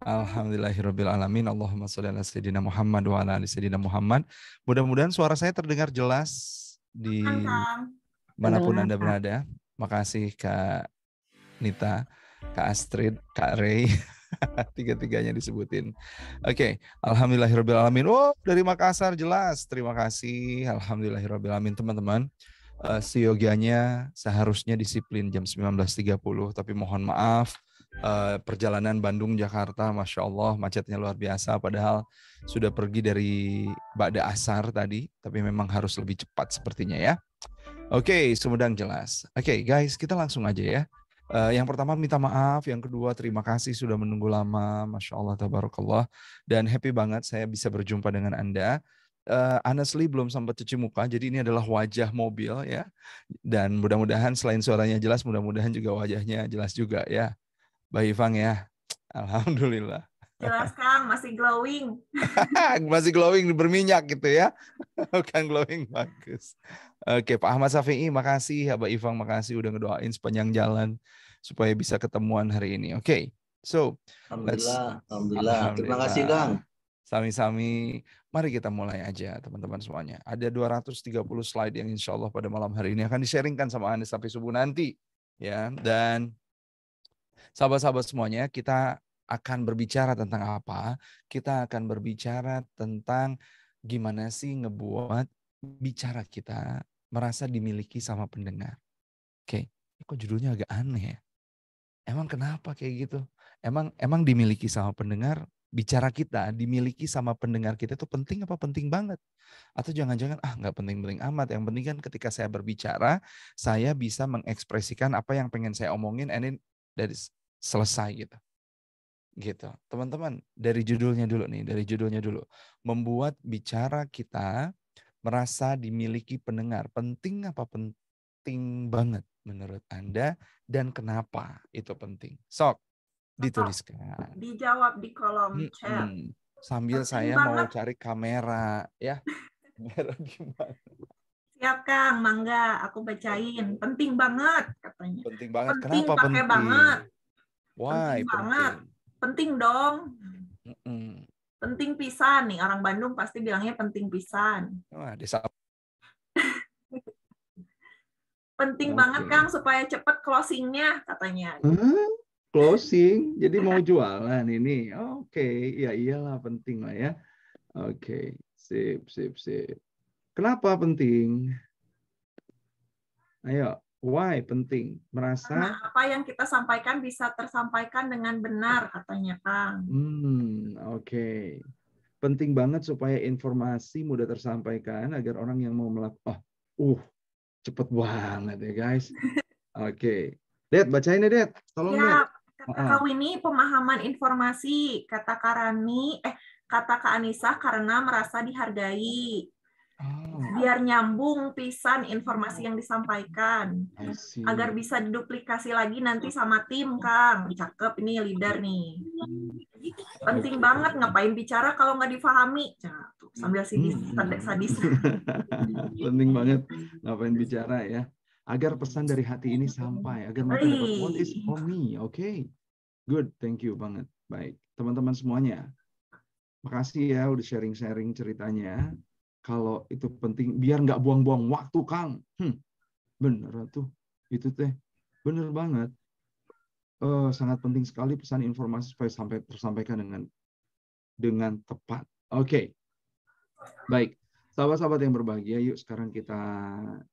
Alhamdulillahirabbil alamin. Allahumma shalli ala sayyidina Muhammad wa ala ali sayyidina Muhammad. Mudah-mudahan suara saya terdengar jelas Kan, di Kang? manapun Terdengar, Anda Kak. berada. Makasih Kak Nita, Kak Astrid, Kak Ray. Tiga-tiganya disebutin. Oke, alhamdulillahirabbil alamin. Oh, dari Makassar jelas. Terima kasih. Alhamdulillahirabbil alamin, teman-teman. Seyogianya seharusnya disiplin jam 19.30, tapi mohon maaf, perjalanan Bandung Jakarta, Masya Allah macetnya luar biasa, padahal sudah pergi dari Ba'da Asar tadi, tapi memang harus lebih cepat sepertinya ya. Oke, Sumedang jelas. Oke, guys, kita langsung aja ya. Yang pertama minta maaf, yang kedua terima kasih sudah menunggu lama, Masya Allah, Tabarakallah. Dan happy banget saya bisa berjumpa dengan Anda. Honestly belum sempat cuci muka, jadi ini adalah wajah mobil ya. Dan mudah-mudahan selain suaranya jelas, mudah-mudahan juga wajahnya jelas juga ya. Mbak Ivang ya, Alhamdulillah. Jelas, Kang. Masih glowing. Masih glowing, berminyak gitu ya. Bukan glowing, bagus. Oke, Pak Ahmad Syafi'i, makasih. Mbak Ivang, makasih udah ngedoain sepanjang jalan supaya bisa ketemuan hari ini. Oke, so Alhamdulillah. Terima kasih, Kang. Sami-sami, mari kita mulai aja teman-teman semuanya. Ada 230 slide yang insya Allah pada malam hari ini akan di-sharingkan sama Anda sampai subuh nanti. Ya, dan sahabat-sahabat semuanya, kita akan berbicara tentang apa? Kita akan berbicara tentang gimana sih ngebuat bicara kita merasa dimiliki sama pendengar. Oke, kok judulnya agak aneh ya? Emang kenapa kayak gitu? Emang dimiliki sama pendengar, bicara kita dimiliki sama pendengar kita itu penting apa penting banget? Atau jangan-jangan nggak penting-penting amat. Yang penting kan ketika saya berbicara, saya bisa mengekspresikan apa yang pengen saya omongin, and then dari selesai gitu. Gitu. Teman-teman, dari judulnya dulu nih, Membuat bicara kita merasa dimiliki pendengar. Penting apa penting banget menurut Anda dan kenapa itu penting? Sok, dituliskan. Dijawab di kolom chat. Sambil Penting saya banget. mau cari kamera ya. Kamera gimana? Siap, Kang. Mangga, aku bacain. Penting banget katanya. Penting banget. Penting Kenapa pakai penting? banget. Why Penting banget. Penting dong. Penting pisan nih. Orang Bandung pasti bilangnya penting pisan. Wah, desa. Penting banget, Kang, supaya cepat closing-nya katanya. Closing, jadi mau jualan ini. Oke, ya iyalah penting lah ya. Oke, sip. Kenapa penting? Ayo, why penting? Merasa karena apa yang kita sampaikan bisa tersampaikan dengan benar katanya, Kang. Oke. Penting banget supaya informasi mudah tersampaikan agar orang yang mau melakukan. Cepet banget ya guys. Oke. Det, bacain ya Det. Tolong Det. Kata Kak Winnie, pemahaman informasi. Kata Kak Anissa, karena merasa dihargai. Biar nyambung pisan informasi yang disampaikan. Agar bisa diduplikasi lagi nanti sama tim, Kang. Cakep, ini leader nih. Penting banget, ngapain bicara kalau nggak difahami. Sambil sadis. Penting banget, ngapain bicara ya. Agar pesan dari hati ini sampai, agar mereka dapat what is for me, oke? Good, thank you banget. Baik, teman-teman semuanya, makasih ya udah sharing-sharing ceritanya. Kalau itu penting, biar nggak buang-buang waktu, Kang. Bener tuh, itu teh, bener banget. Sangat penting sekali pesan informasi supaya tersampaikan dengan tepat. Oke, baik. Sahabat-sahabat yang berbahagia, yuk sekarang kita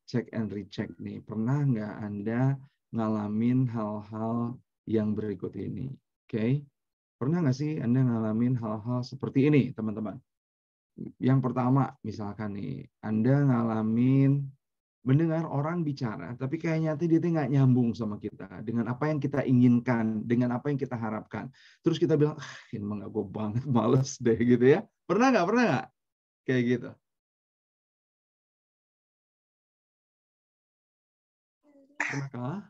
check and recheck nih. Pernah nggak Anda ngalamin hal-hal yang berikut ini? Oke. Pernah nggak sih Anda ngalamin hal-hal seperti ini, teman-teman? Yang pertama, misalkan nih, Anda ngalamin mendengar orang bicara, tapi kayaknya dia nggak nyambung sama kita, dengan apa yang kita inginkan, dengan apa yang kita harapkan. Terus kita bilang, ini mah nggak gue banget, males deh gitu ya. Pernah nggak? Kayak gitu. Pernahkah?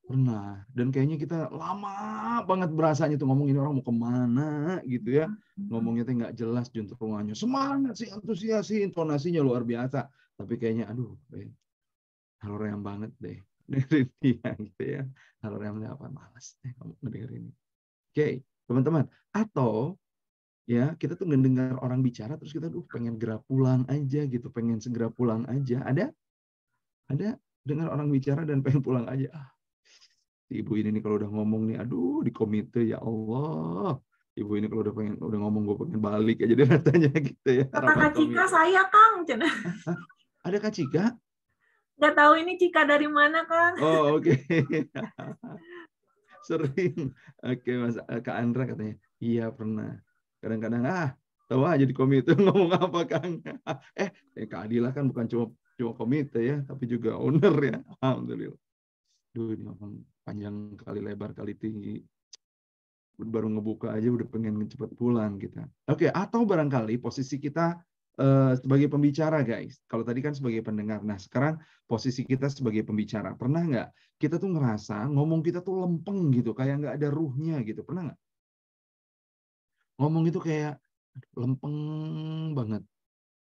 Pernah. Dan kayaknya kita lama banget berasanya tuh ngomong ini orang mau kemana gitu ya. Ngomongnya tuh nggak jelas juntrungannya. Semangat sih, antusias sih, intonasinya luar biasa. Tapi kayaknya hal yang banget deh dengerin dia gitu ya. Kalau remnya apa, malas kamu ngedengerin. Oke, teman-teman. Atau ya kita tuh ngedengar orang bicara terus kita pengen segera pulang aja gitu, pengen segera pulang aja. Ada dengar orang bicara dan pengen pulang aja. Ibu ini nih kalau udah ngomong nih, aduh di komite ya Allah. Ibu ini kalau udah ngomong gue pengen balik aja dia rasanya gitu ya. Kata Rapat Kak Cika komite. saya, Kang. Ada Kak Cika? Nggak tahu ini Cika dari mana, Kang. Oh, oke. Sering. Oke, Mas Kak Andra katanya, iya pernah. Kadang-kadang tahu aja di komite ngomong apa, Kang. Kak Adila kan bukan cuma komite ya, tapi juga owner ya. Alhamdulillah. Duh, ini ngomong panjang kali lebar kali tinggi. Baru ngebuka aja udah pengen cepet pulang kita. Oke, atau barangkali posisi kita sebagai pembicara, guys. Kalau tadi kan sebagai pendengar. Nah, sekarang posisi kita sebagai pembicara. Pernah nggak kita tuh ngerasa ngomong kita tuh lempeng gitu, kayak nggak ada ruhnya gitu. Pernah nggak? Ngomong itu kayak lempeng banget.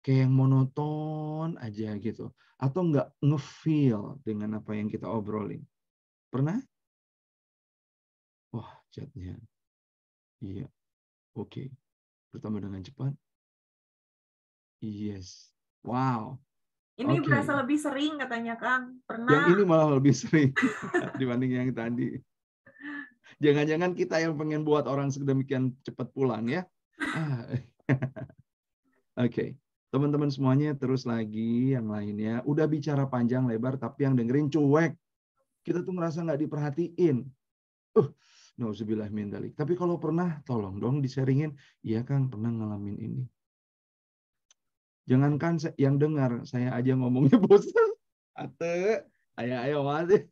Kayak yang monoton aja gitu. Atau nggak nge-feel dengan apa yang kita obrolin. Pernah? Wah, chatnya. Iya, oke. Bertambah dengan cepat. Yes. Wow. Ini Oke. berasa lebih sering katanya, Kang. Pernah. Yang ini malah lebih sering dibanding yang tadi. Jangan-jangan kita yang pengen buat orang sedemikian cepat pulang ya. Oke. Teman-teman semuanya terus lagi yang lainnya. Udah bicara panjang lebar tapi yang dengerin cuek. Kita tuh ngerasa nggak diperhatiin. Nauzubillah min dzalik. Tapi kalau pernah, tolong dong di-sharingin. Iya Kang, pernah ngalamin ini. Jangankan yang dengar, saya aja ngomongnya bosan. Ayo, masih.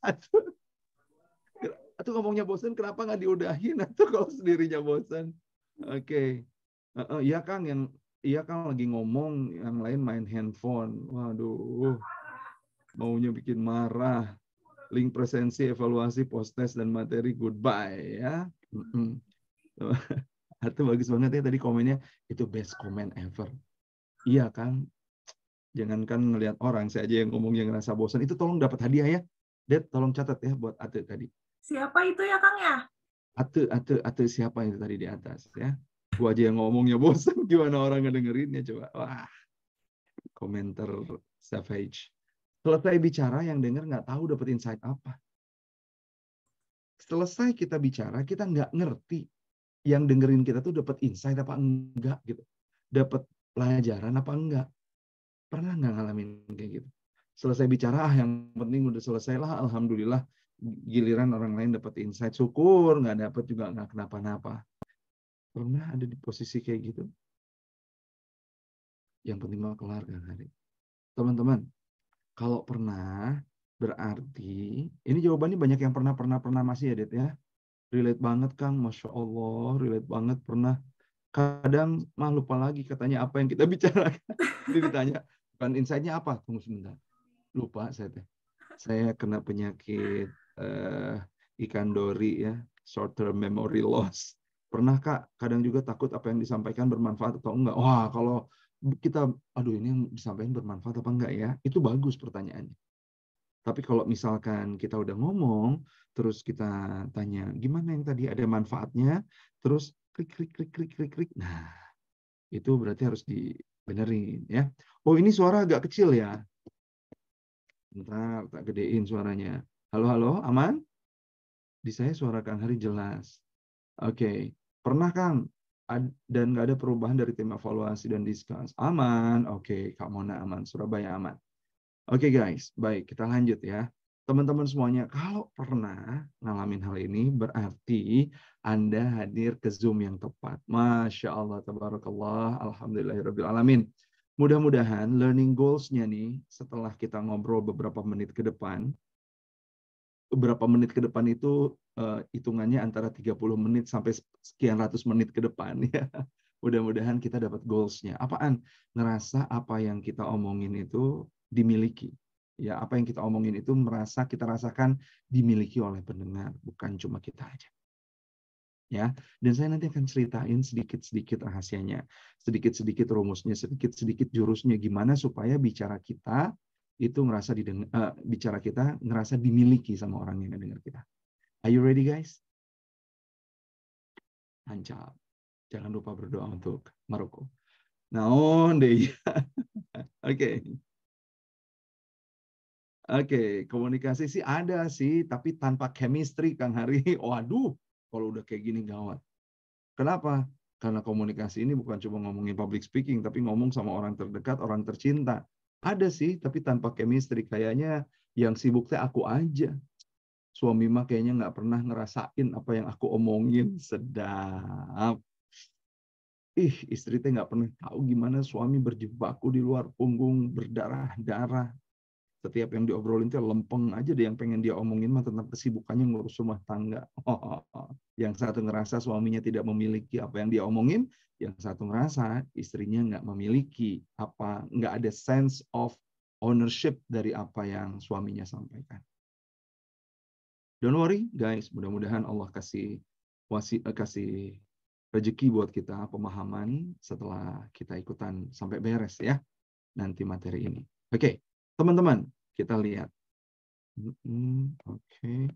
Atau ngomongnya bosan, kenapa nggak diudahin? Atau kalau sendirinya bosan. Oke. Iya Kang, iya Kang lagi ngomong, yang lain main handphone. Waduh, maunya bikin marah. Link presensi, evaluasi, post-test, dan materi, goodbye ya. Atau bagus banget ya tadi komennya, itu best comment ever. Iya Kang, jangankan ngelihat orang, saya aja yang ngomong yang ngerasa bosan, itu tolong dapat hadiah ya. Dad, tolong catat ya buat Ate tadi. Siapa itu ya, Kang ya? Ate siapa itu tadi di atas ya. Gua aja yang ngomongnya bosan, gimana orang ngedengerinnya coba. Wah, komentar savage. Selesai bicara, yang denger nggak tahu dapat insight apa. Selesai kita bicara, kita nggak ngerti yang dengerin kita tuh dapat insight apa enggak gitu. Dapat pelajaran apa enggak. Pernah nggak ngalamin kayak gitu? Selesai bicara, yang penting udah selesai lah, alhamdulillah. Giliran orang lain dapat insight, syukur. Nggak dapat juga nggak kenapa-napa. Pernah ada di posisi kayak gitu? Yang penting mah kelar kan hari. Teman-teman, kalau pernah, berarti, ini jawabannya banyak yang pernah masih ya, Det ya. Relate banget, Kang. Masya Allah, relate banget, pernah. Kadang mah lupa lagi katanya apa yang kita bicarakan. Ini ditanya, bukan insight-nya apa? Tunggu sebentar. Lupa saya teh. Saya kena penyakit ikan dori ya, short term memory loss. Pernah Kak, kadang juga takut apa yang disampaikan bermanfaat atau enggak. Wah, kalau kita, aduh ini yang disampaikan bermanfaat apa enggak ya? Itu bagus pertanyaannya. Tapi kalau misalkan kita udah ngomong, terus kita tanya, gimana yang tadi ada manfaatnya, terus klik. Nah, itu berarti harus dibenerin ya. Oh, ini suara agak kecil ya. Bentar, tak gedein suaranya. Halo, aman? Di saya suara Kang Hari jelas. Oke. Pernah Kang? Dan nggak ada perubahan dari tim evaluasi dan diskus. Aman. Oke, Kak Mona aman. Surabaya aman. Oke guys, baik. Kita lanjut ya. Teman-teman semuanya, kalau pernah ngalamin hal ini, berarti Anda hadir ke Zoom yang tepat. Masya Allah, tabarakallah, alhamdulillahirrabbilalamin. Mudah-mudahan learning goals-nya nih, setelah kita ngobrol beberapa menit ke depan itu hitungannya antara 30 menit sampai sekian ratus menit ke depan ya. Mudah-mudahan kita dapat goals-nya. Apaan? Ngerasa apa yang kita omongin itu dimiliki. Ya, apa yang kita omongin itu kita rasakan dimiliki oleh pendengar, bukan cuma kita aja. Ya, dan saya nanti akan ceritain sedikit-sedikit rahasianya, sedikit-sedikit rumusnya, sedikit-sedikit jurusnya gimana supaya bicara kita itu ngerasa bicara kita ngerasa dimiliki sama orang yang dengar kita. Are you ready, guys? Mantap. Jangan lupa berdoa untuk Maroko. Naon deh. Oke. Oke, komunikasi sih ada sih, tapi tanpa chemistry, Kang Hari. Waduh, kalau udah kayak gini gawat. Kenapa? Karena komunikasi ini bukan cuma ngomongin public speaking, tapi ngomong sama orang terdekat, orang tercinta. Ada sih, tapi tanpa chemistry. Kayaknya yang sibuk teh aku aja. Suami mah kayaknya nggak pernah ngerasain apa yang aku omongin. Sedap. Istri teh nggak pernah tahu gimana suami berjibaku di luar punggung, berdarah-darah. Setiap yang diobrolin tuh lempeng aja deh, yang pengen dia omongin mah tentang kesibukannya ngurus rumah tangga. Yang satu ngerasa suaminya tidak memiliki apa yang dia omongin, yang satu ngerasa istrinya nggak memiliki nggak ada sense of ownership dari apa yang suaminya sampaikan. Don't worry guys, mudah-mudahan Allah kasih rezeki buat kita, pemahaman setelah kita ikutan sampai beres ya nanti materi ini. Oke. Teman-teman, kita lihat. Oke.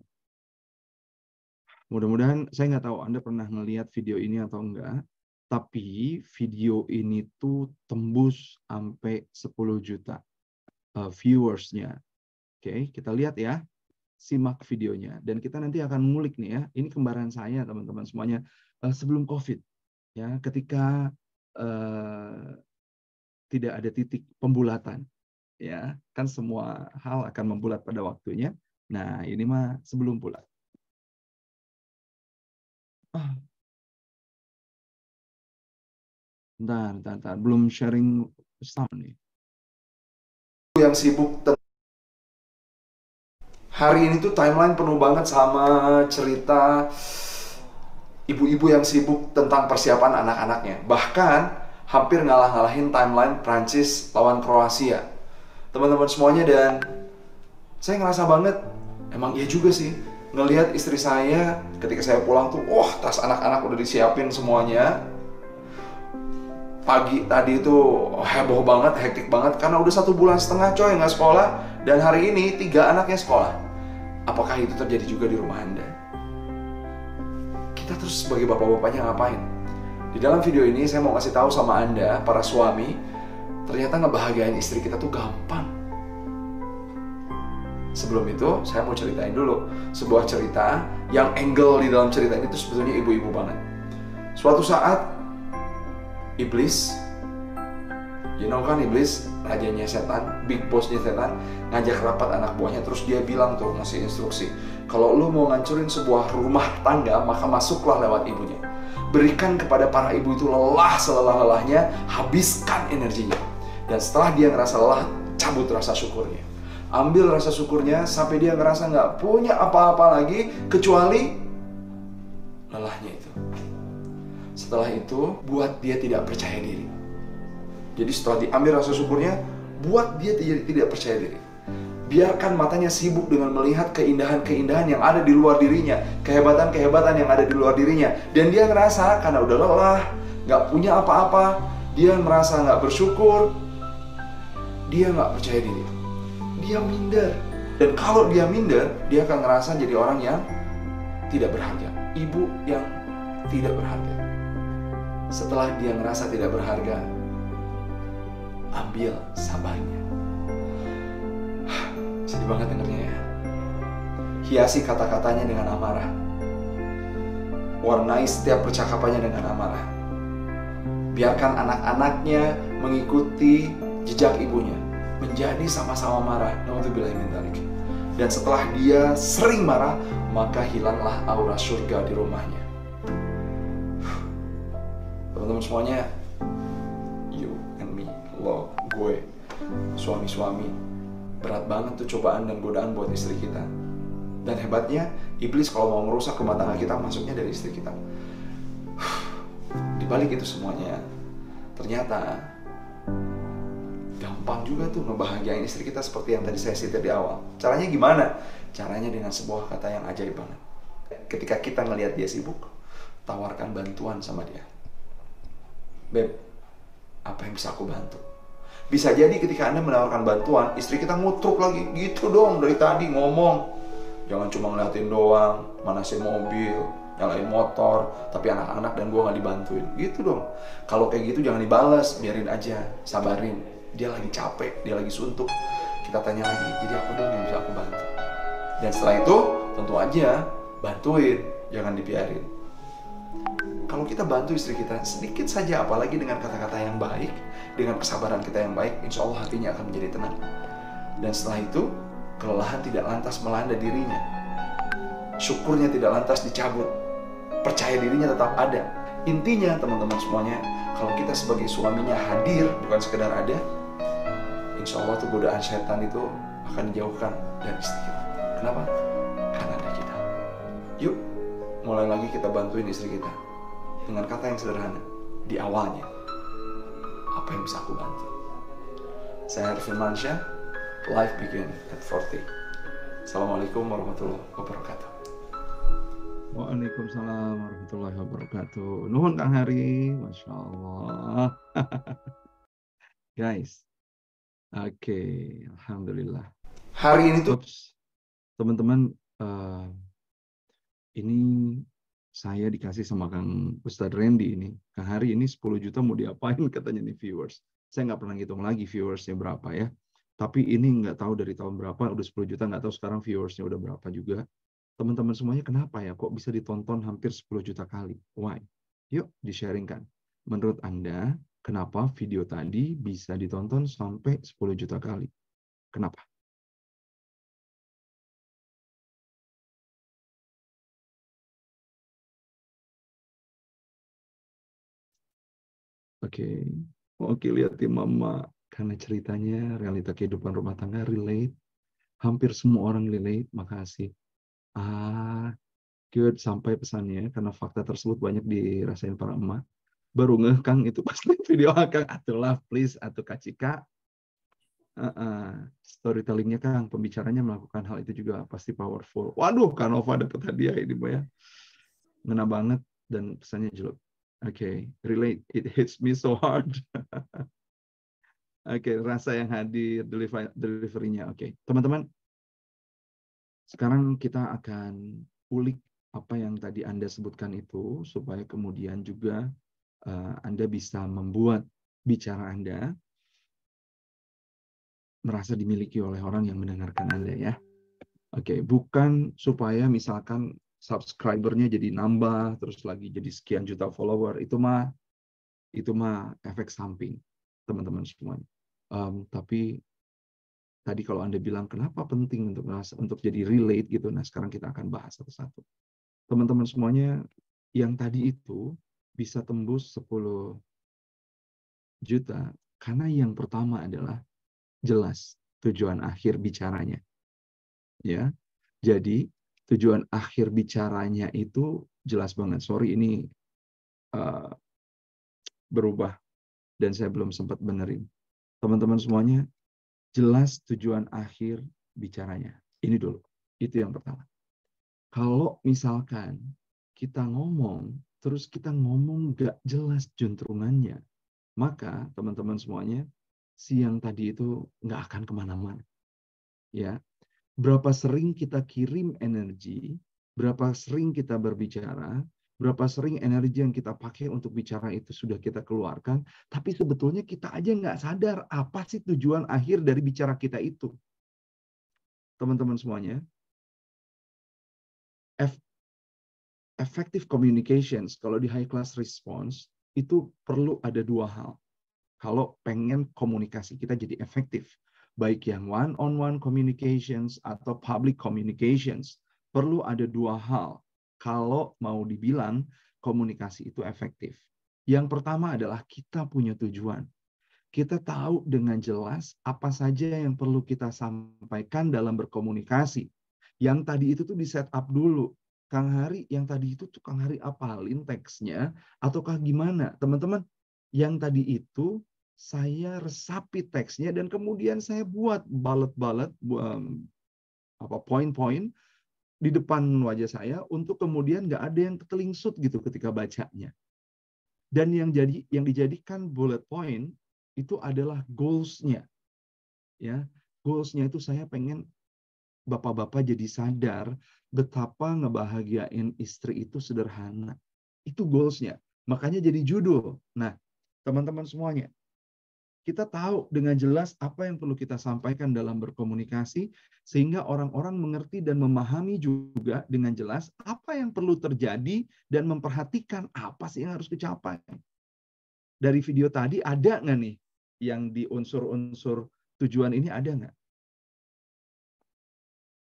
Mudah-mudahan, saya nggak tahu Anda pernah ngelihat video ini atau enggak, tapi video ini tuh tembus sampai 10 juta viewersnya. Oke, kita lihat ya. Simak videonya. Dan kita nanti akan ngulik nih ya. Ini kembaran saya, teman-teman semuanya. Sebelum COVID. Ya, ketika tidak ada titik pembulatan. Ya, kan semua hal akan membulat pada waktunya. Nah, ini mah sebelum bulat. Bentar. Belum sharing sound nih. Yang sibuk hari ini tuh timeline penuh banget sama cerita ibu-ibu yang sibuk tentang persiapan anak-anaknya. Bahkan hampir ngalah-ngalahin timeline Prancis lawan Kroasia. Teman-teman semuanya, dan saya ngerasa banget, emang iya juga sih, ngelihat istri saya ketika saya pulang tuh, tas anak-anak udah disiapin semuanya. Pagi tadi itu heboh banget, hektik banget, karena udah 1,5 bulan coy nggak sekolah, dan hari ini 3 anaknya sekolah. Apakah itu terjadi juga di rumah Anda? Kita terus sebagai bapak-bapaknya ngapain? Di dalam video ini saya mau kasih tahu sama Anda, para suami, ternyata ngebahagiain istri kita tuh gampang. Sebelum itu, saya mau ceritain dulu sebuah cerita yang angle di dalam cerita ini tuh sebetulnya ibu-ibu banget. Suatu saat, iblis, kan iblis, rajanya setan, big bossnya setan, ngajak rapat anak buahnya, terus dia bilang tuh, ngasih instruksi, kalau lu mau ngancurin sebuah rumah tangga, maka masuklah lewat ibunya. Berikan kepada para ibu itu lelah selelah-lelahnya, habiskan energinya. Dan setelah dia ngerasa lelah, cabut rasa syukurnya. Ambil rasa syukurnya sampai dia ngerasa nggak punya apa-apa lagi kecuali lelahnya itu. Setelah itu, buat dia tidak percaya diri. Jadi setelah diambil rasa syukurnya, buat dia tidak percaya diri. Biarkan matanya sibuk dengan melihat keindahan-keindahan yang ada di luar dirinya, kehebatan-kehebatan yang ada di luar dirinya. Dan dia ngerasa karena udah lelah, nggak punya apa-apa, dia merasa nggak bersyukur, dia nggak percaya diri, dia minder. Dan kalau dia minder, dia akan ngerasa jadi orang yang tidak berharga, ibu yang tidak berharga. Setelah dia ngerasa tidak berharga, ambil sabarnya. Sedih banget dengernya ya. Hiasi kata-katanya dengan amarah. Warnai setiap percakapannya dengan amarah. Biarkan anak-anaknya mengikuti jejak ibunya, menjadi sama-sama marah. Naudzubillahi min dzalik. Dan setelah dia sering marah, maka hilanglah aura surga di rumahnya. Teman-teman semuanya, you and me, lo, gue, suami-suami, berat banget tuh cobaan dan godaan buat istri kita. Dan hebatnya, iblis kalau mau merusak rumah tangga kita, masuknya dari istri kita. Di balik itu semuanya, ternyata gampang juga tuh ngebahagiain istri kita seperti yang tadi saya cerita di awal. Caranya gimana? Caranya dengan sebuah kata yang ajaib banget. Ketika kita ngelihat dia sibuk, tawarkan bantuan sama dia. Beb, apa yang bisa aku bantu? Bisa jadi ketika Anda menawarkan bantuan, istri kita ngutruk lagi, gitu dong dari tadi ngomong. Jangan cuma ngeliatin doang, manasin mobil, nyalain motor, tapi anak-anak dan gua nggak dibantuin. Gitu dong. Kalau kayak gitu jangan dibales, biarin aja, sabarin. Dia lagi capek, dia lagi suntuk. Kita tanya lagi, jadi apa dong yang bisa aku bantu? Dan setelah itu, tentu aja bantuin, jangan dibiarin. Kalau kita bantu istri kita sedikit saja, apalagi dengan kata-kata yang baik, dengan kesabaran kita yang baik, insya Allah hatinya akan menjadi tenang. Dan setelah itu, kelelahan tidak lantas melanda dirinya. Syukurnya tidak lantas dicabut. Percaya dirinya tetap ada. Intinya teman-teman semuanya, kalau kita sebagai suaminya hadir, bukan sekedar ada, insya Allah tuh godaan setan itu akan dijauhkan dari istri kita. Kenapa? Karena ada kita. Yuk, mulai lagi kita bantuin istri kita. Dengan kata yang sederhana, di awalnya, apa yang bisa aku bantu? Saya Harif Firmansyah, life begin at 40. Assalamualaikum warahmatullahi wabarakatuh. Waalaikumsalam warahmatullahi wabarakatuh. Nuhun Kang Hari, Masya Allah. Guys, oke, Alhamdulillah. Hari ini tuh, teman-teman, ini saya dikasih sama Kang Ustadz Randy ini. Kang Hari ini 10 juta mau diapain katanya nih viewers. Saya nggak pernah ngitung lagi viewersnya berapa ya. Tapi ini nggak tahu dari tahun berapa, udah 10 juta, nggak tahu sekarang viewersnya udah berapa juga. Teman-teman semuanya kenapa ya kok bisa ditonton hampir 10 juta kali? Why? Yuk di-sharingkan. Menurut Anda, kenapa video tadi bisa ditonton sampai 10 juta kali? Kenapa? Oke, lihat Mama. Karena ceritanya realita kehidupan rumah tangga relate. Hampir semua orang relate. Makasih. Good. Sampai pesannya. Karena fakta tersebut banyak dirasain para emak. Baru ngeh Kang itu pas lihat video Kang. Atulah please. Atuh kacika. Storytellingnya Kang. Pembicaranya melakukan hal itu juga pasti powerful. Waduh, Kak Nova dapat hadiah ini Mbak ya. Ngena banget. Dan pesannya jelek. Relate. It hits me so hard. Rasa yang hadir, delivery-nya. Teman-teman, sekarang kita akan ulik apa yang tadi Anda sebutkan itu, supaya kemudian juga Anda bisa membuat bicara Anda merasa dimiliki oleh orang yang mendengarkan Anda ya. Bukan supaya misalkan subscribernya jadi nambah, terus lagi jadi sekian juta follower, itu mah efek samping, teman-teman semuanya. Tapi tadi kalau Anda bilang kenapa penting untuk jadi relate gitu, nah sekarang kita akan bahas satu-satu. Teman-teman semuanya, yang tadi itu bisa tembus 10 juta karena yang pertama adalah jelas tujuan akhir bicaranya. Ya. Jadi tujuan akhir bicaranya itu jelas banget. Sorry ini berubah dan saya belum sempat benerin. Teman-teman semuanya, jelas tujuan akhir bicaranya. Ini dulu. Itu yang pertama. Kalau misalkan kita ngomong, terus kita ngomong gak jelas juntrungannya, maka teman-teman semuanya, siang tadi itu nggak akan kemana-mana. Ya, berapa sering kita kirim energi, berapa sering kita berbicara, berapa sering energi yang kita pakai untuk bicara itu sudah kita keluarkan, tapi sebetulnya kita aja nggak sadar apa sih tujuan akhir dari bicara kita itu. Teman-teman semuanya, effective communications, kalau di high class response, itu perlu ada dua hal. Kalau pengen komunikasi kita jadi efektif, baik yang one-on-one communications atau public communications, perlu ada dua hal kalau mau dibilang komunikasi itu efektif. Yang pertama adalah kita punya tujuan. Kita tahu dengan jelas apa saja yang perlu kita sampaikan dalam berkomunikasi. Yang tadi itu tuh di set up dulu. Kang Hari, yang tadi itu tuh Kang Hari apalin teksnya, ataukah gimana? Teman-teman, yang tadi itu saya resapi teksnya dan kemudian saya buat bullet-bullet, poin-poin di depan wajah saya untuk kemudian nggak ada yang ketelingsut gitu ketika bacanya. Dan yang dijadikan bullet point Itu adalah goals-nya. Ya, goals-nya itu saya pengen bapak-bapak jadi sadar betapa ngebahagiain istri itu sederhana. Itu goals-nya. Makanya jadi judul. Nah, teman-teman semuanya, kita tahu dengan jelas apa yang perlu kita sampaikan dalam berkomunikasi, sehingga orang-orang mengerti dan memahami juga dengan jelas apa yang perlu terjadi dan memperhatikan apa sih yang harus dicapai. Dari video tadi ada nggak nih yang di unsur-unsur tujuan ini ada nggak?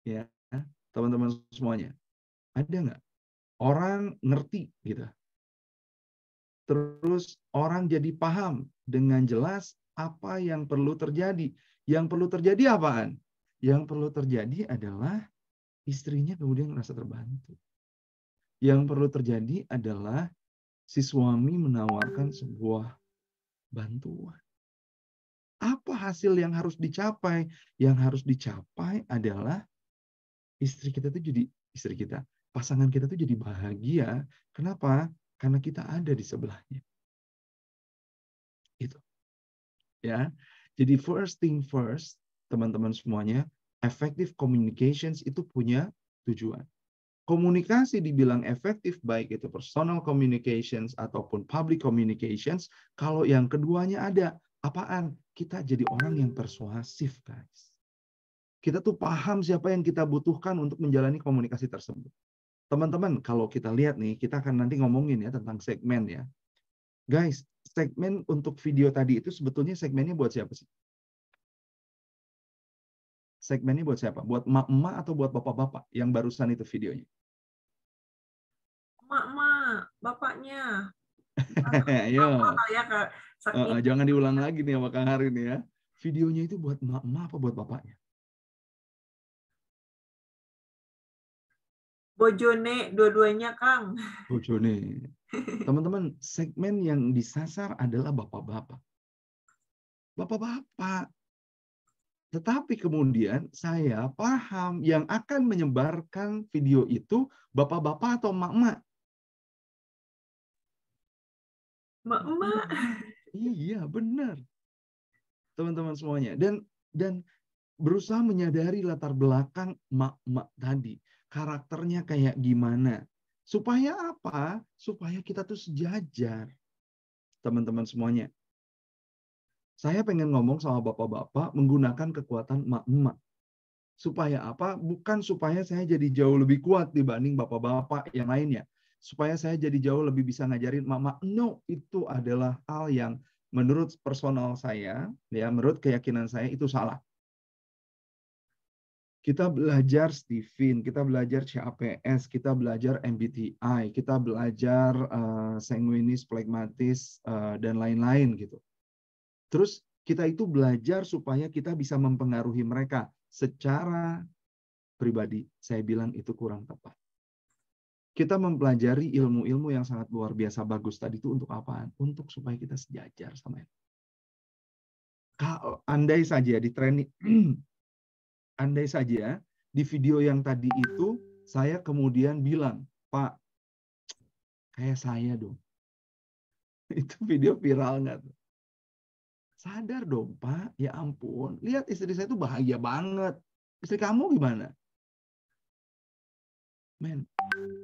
Ya, teman-teman semuanya, ada nggak? Orang ngerti gitu. Terus orang jadi paham dengan jelas apa yang perlu terjadi. Yang perlu terjadi apaan? Yang perlu terjadi adalah istrinya kemudian merasa terbantu. Yang perlu terjadi adalah si suami menawarkan sebuah bantuan. Apa hasil yang harus dicapai? Yang harus dicapai adalah pasangan kita tuh jadi bahagia. Kenapa? Karena kita ada di sebelahnya. Itu. Ya. Jadi first thing first, teman-teman semuanya, effective communications itu punya tujuan. Komunikasi dibilang efektif, baik itu personal communications ataupun public communications, kalau yang keduanya ada, apaan? Kita jadi orang yang persuasif, guys. Kita tuh paham siapa yang kita butuhkan untuk menjalani komunikasi tersebut. Teman-teman, kalau kita lihat nih, kita akan nanti ngomongin ya tentang segmen ya. Guys, segmen untuk video tadi itu sebetulnya segmennya buat siapa sih? Segmennya buat siapa? Buat emak-emak atau buat bapak-bapak yang barusan itu videonya? Emak-emak, bapaknya. Ayo. Ya, Jangan diulang lagi nih sama Kang Hari nih ya. Videonya itu buat emak-emak apa buat bapaknya? Bojone, dua-duanya, Kang. Bojone. Teman-teman, segmen yang disasar adalah bapak-bapak. Bapak-bapak. Tetapi kemudian saya paham yang akan menyebarkan video itu bapak-bapak atau emak-emak. Emak-emak. Iya, benar. Teman-teman semuanya. Dan berusaha menyadari latar belakang emak-emak tadi. Karakternya kayak gimana. Supaya apa? Supaya kita tuh sejajar. Teman-teman semuanya. Saya pengen ngomong sama bapak-bapak menggunakan kekuatan emak-emak. Supaya apa? Bukan supaya saya jadi jauh lebih kuat dibanding bapak-bapak yang lainnya. Supaya saya jadi jauh lebih bisa ngajarin mama. No, itu adalah hal yang menurut personal saya, ya, menurut keyakinan saya itu salah. Kita belajar Stephen, kita belajar CAPS, kita belajar MBTI, kita belajar sanguinis, phlegmatis, dan lain-lain gitu. Terus kita itu belajar supaya kita bisa mempengaruhi mereka secara pribadi. Saya bilang itu kurang tepat. Kita mempelajari ilmu-ilmu yang sangat luar biasa bagus tadi itu untuk apaan? Untuk supaya kita sejajar sama itu. Kalau andai saja di training, andai saja di video yang tadi itu saya kemudian bilang, Pak, kayak saya dong. Itu video viral nggak tuh? Sadar dong, Pak. Ya ampun. Lihat istri saya tuh bahagia banget. Istri kamu gimana? Men,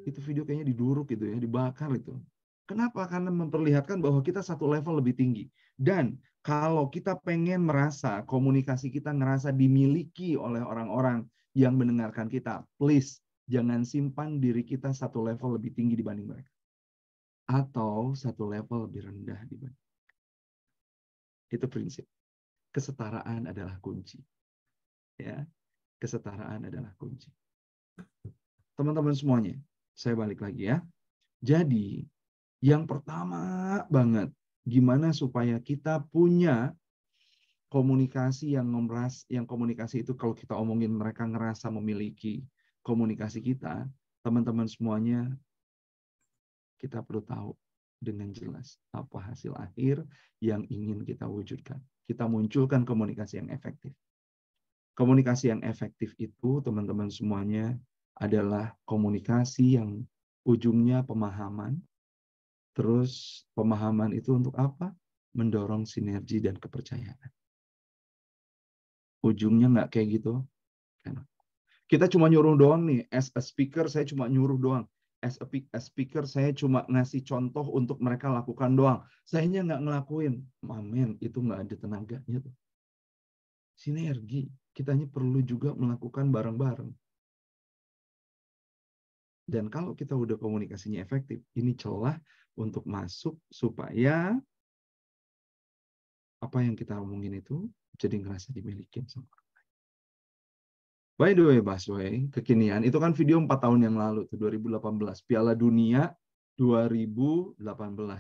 itu video kayaknya diduruk gitu ya, dibakar itu. Kenapa? Karena memperlihatkan bahwa kita satu level lebih tinggi. Dan kalau kita pengen merasa komunikasi kita ngerasa dimiliki oleh orang-orang yang mendengarkan kita, please jangan simpan diri kita satu level lebih tinggi dibanding mereka. Atau satu level lebih rendah dibanding. Itu prinsip. Kesetaraan adalah kunci. Ya, kesetaraan adalah kunci. Teman-teman semuanya, saya balik lagi ya. Jadi, yang pertama banget, gimana supaya kita punya komunikasi yang komunikasi itu kalau kita omongin mereka ngerasa memiliki komunikasi kita, teman-teman semuanya, kita perlu tahu dengan jelas apa hasil akhir yang ingin kita wujudkan. Kita munculkan komunikasi yang efektif. Komunikasi yang efektif itu, teman-teman semuanya, adalah komunikasi yang ujungnya pemahaman. Terus pemahaman itu untuk apa? mendorong sinergi dan kepercayaan. Ujungnya nggak kayak gitu. Kita cuma nyuruh doang nih. As a speaker, saya cuma nyuruh doang. As a speaker, saya cuma ngasih contoh untuk mereka lakukan doang. Sayanya nggak ngelakuin. Amin, itu nggak ada tenaganya tuh. Sinergi. Kitanya perlu juga melakukan bareng-bareng. Dan kalau kita udah komunikasinya efektif, ini celah untuk masuk supaya apa yang kita omongin itu jadi ngerasa dimiliki sama orang lain. By the way, Baswe, kekinian, itu kan video 4 tahun yang lalu, tuh 2018. Piala Dunia 2018.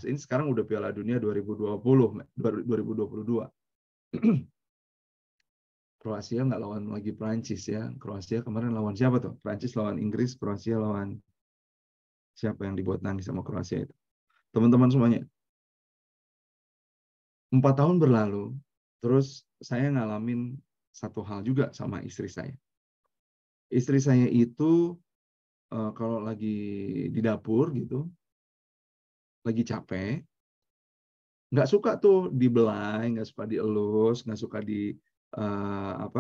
Ini sekarang udah Piala Dunia 2022. Kroasia nggak lawan lagi Prancis ya. Kroasia kemarin lawan siapa tuh? Prancis lawan Inggris, Kroasia lawan siapa yang dibuat nangis sama Kroasia itu? Teman-teman semuanya. 4 tahun berlalu, terus saya ngalamin satu hal juga sama istri saya. Istri saya itu kalau lagi di dapur gitu, lagi capek, nggak suka tuh dibelai, nggak suka dielus, nggak suka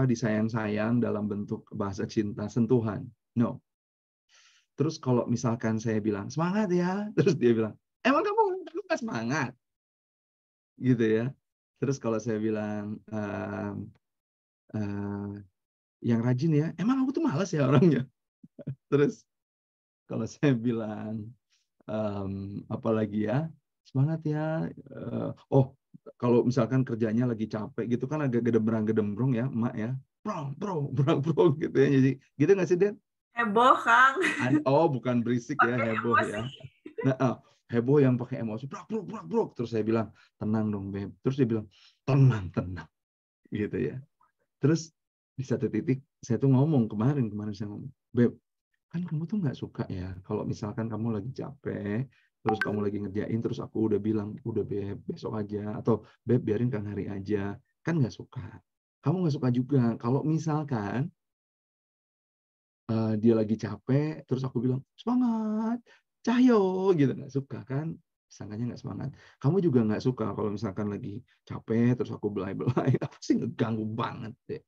disayang-sayang dalam bentuk bahasa cinta, sentuhan. No. Terus kalau misalkan saya bilang, semangat ya. Terus dia bilang, emang kamu nggak semangat? Gitu ya. Terus kalau saya bilang, yang rajin ya, emang aku tuh malas ya orangnya. Terus kalau saya bilang, apalagi ya, semangat ya. Kalau misalkan kerjanya lagi capek gitu kan agak gedembrang-gedembrung ya, emak ya. Bro, gitu ya. Jadi gitu nggak sih, Den? Heboh, Kang. Oh, bukan berisik ya, Pakai heboh emosi. ya. Nah, heboh yang pakai emosi. Bro. Terus saya bilang, tenang dong, Beb. Terus dia bilang, tenang. Gitu ya. Terus di satu titik saya tuh ngomong kemarin saya ngomong, Beb, kan kamu tuh nggak suka ya kalau misalkan kamu lagi capek, terus kamu lagi ngerjain, terus aku udah bilang, udah Beb, besok aja, atau Beb, biarin kan hari aja. Kan nggak suka. Kamu nggak suka juga kalau misalkan dia lagi capek, terus aku bilang, semangat, Cahyo, gitu. Nggak suka kan? Sangkanya nggak semangat. Kamu juga nggak suka kalau misalkan lagi capek, terus aku belai-belai. Apa sih ngeganggu banget deh.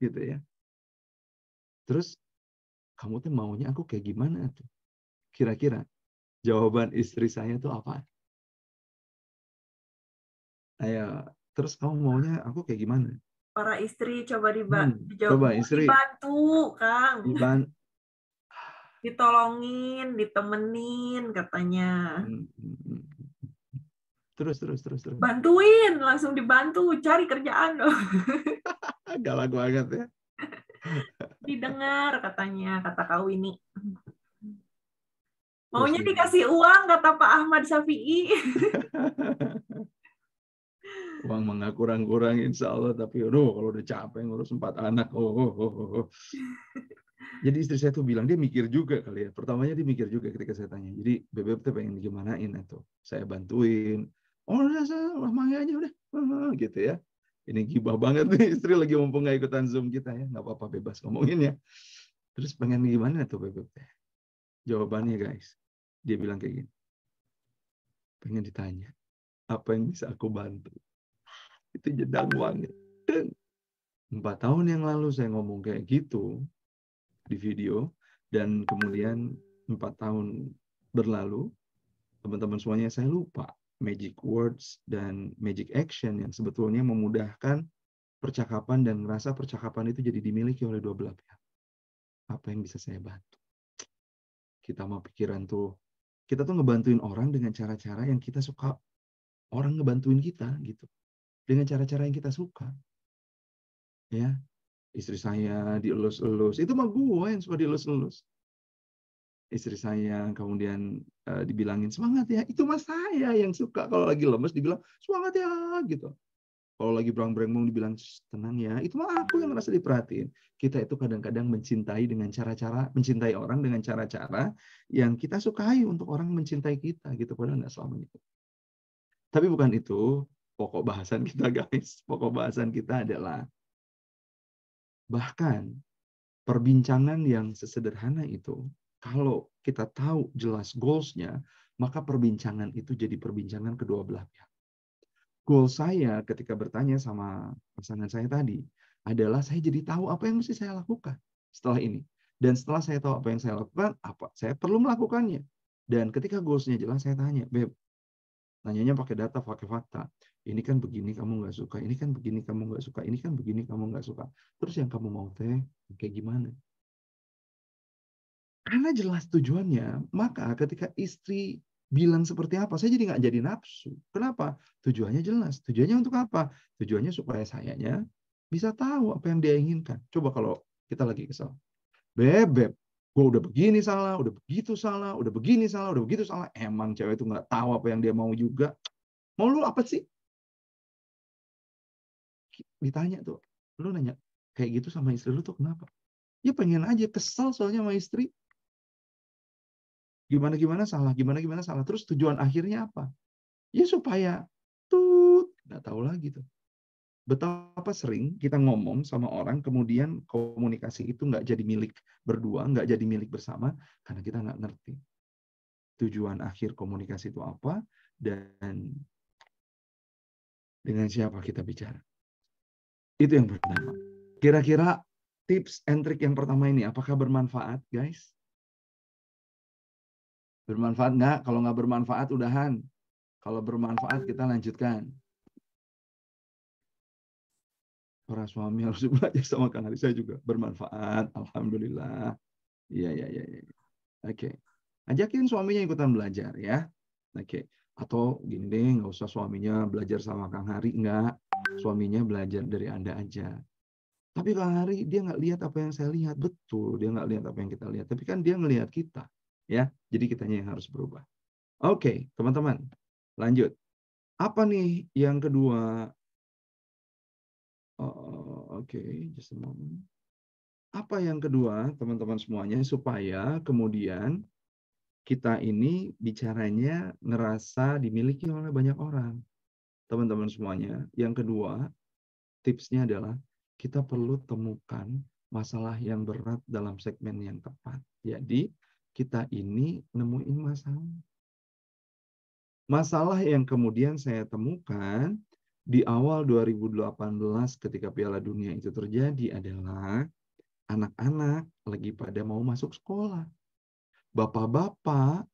Gitu ya. Terus kamu tuh maunya aku kayak gimana tuh? Kira-kira jawaban istri saya tuh apa? Ayo, terus kamu maunya aku kayak gimana? Para istri coba dijawab. Coba istri. Dibantu, Kang. Dibantu. Ditolongin, ditemenin katanya. Terus. Bantuin, langsung dibantu, cari kerjaan dong. Galak banget ya. Didengar katanya, kata Kak Winnie. Maunya dikasih uang, kata Pak Ahmad Syafi'i. Uang mah nggak kurang-kurang insya Allah, tapi kalau udah capek ngurus 4 anak. Jadi istri saya tuh bilang, dia mikir juga kali ya. Pertamanya dia mikir juga ketika saya tanya. Jadi Beb tuh pengen gimanain itu. Saya bantuin. Udah, mangga aja udah. Gitu ya. Ini gibah banget nih, istri lagi mumpung nggak ikutan Zoom kita ya. Nggak apa-apa, bebas ngomongin ya. Terus pengen gimana tuh Beb? Jawabannya guys, dia bilang kayak gini. Pengen ditanya, apa yang bisa aku bantu? Itu jedang banget. 4 tahun yang lalu saya ngomong kayak gitu di video, dan kemudian 4 tahun berlalu, teman-teman semuanya saya lupa magic words dan magic action yang sebetulnya memudahkan percakapan dan merasa percakapan itu jadi dimiliki oleh dua belah pihak. Apa yang bisa saya bantu? Kita mau pikiran tuh, kita tuh ngebantuin orang dengan cara-cara yang kita suka orang ngebantuin kita gitu. Dengan cara-cara yang kita suka. Ya, istri saya dielus-elus, itu mah gue yang suka dielus-elus. Istri saya kemudian dibilangin semangat ya, itu mah saya yang suka kalau lagi lemes dibilang semangat ya gitu. Kalau lagi berang-berang dibilang tenang ya, itu mah aku yang merasa diperhatiin. Kita itu kadang-kadang mencintai dengan cara-cara, mencintai orang dengan cara-cara yang kita sukai untuk orang mencintai kita gitu, padahal nggak selamanya itu. Tapi bukan itu pokok bahasan kita guys. Pokok bahasan kita adalah bahkan perbincangan yang sesederhana itu, kalau kita tahu jelas goals-nya, maka perbincangan itu jadi perbincangan kedua belah pihak. Goal saya ketika bertanya sama pasangan saya tadi adalah saya jadi tahu apa yang mesti saya lakukan setelah ini. Dan setelah saya tahu apa yang saya lakukan, apa saya perlu melakukannya. Dan ketika goals-nya jelas, saya tanya, Beb, nanyanya pakai data, pakai fakta. Ini kan begini kamu nggak suka, ini kan begini kamu nggak suka, ini kan begini kamu nggak suka. Terus yang kamu mau teh kayak gimana? Karena jelas tujuannya, maka ketika istri bilang seperti apa, saya jadi nggak jadi nafsu. Kenapa? Tujuannya jelas. Tujuannya untuk apa? Tujuannya supaya sayanya bisa tahu apa yang dia inginkan. Coba kalau kita lagi kesal. Beb, gue udah begini salah, udah begitu salah, udah begini salah, udah begitu salah. Emang cewek itu nggak tahu apa yang dia mau juga. Mau lu apa sih? Ditanya tuh, lu nanya kayak gitu sama istri lu tuh kenapa? Ya pengen aja, kesel soalnya sama istri. Gimana salah. Terus tujuan akhirnya apa? Ya supaya nggak tahu lagi tuh. Betapa sering kita ngomong sama orang, kemudian komunikasi itu nggak jadi milik berdua, nggak jadi milik bersama, karena kita nggak ngerti tujuan akhir komunikasi itu apa, dan dengan siapa kita bicara. Itu yang pertama. Kira-kira tips and trick yang pertama ini, apakah bermanfaat, guys? Bermanfaat nggak? Kalau nggak bermanfaat, udahan. Kalau bermanfaat, kita lanjutkan. Para suami harus belajar sama Kang Ari. Saya juga bermanfaat. Alhamdulillah. Iya. Oke. Ajakin suaminya ikutan belajar ya. Oke. Atau gini deh, nggak usah suaminya belajar sama Kang Hari. Nggak. Suaminya belajar dari Anda aja. Tapi Kang Hari, dia nggak lihat apa yang saya lihat. Betul, dia nggak lihat apa yang kita lihat. Tapi kan dia ngelihat kita. Ya, jadi kitanya yang harus berubah. Oke, teman-teman. Lanjut. Apa nih yang kedua? Oke, just a moment. Apa yang kedua, teman-teman semuanya, supaya kemudian kita ini bicaranya ngerasa dimiliki oleh banyak orang. Teman-teman semuanya. Yang kedua, tipsnya adalah kita perlu temukan masalah yang berat dalam segmen yang tepat. Jadi, kita ini nemuin masalah. Masalah yang kemudian saya temukan di awal 2018 ketika Piala Dunia itu terjadi adalah anak-anak lagi pada mau masuk sekolah. Bapak-bapak,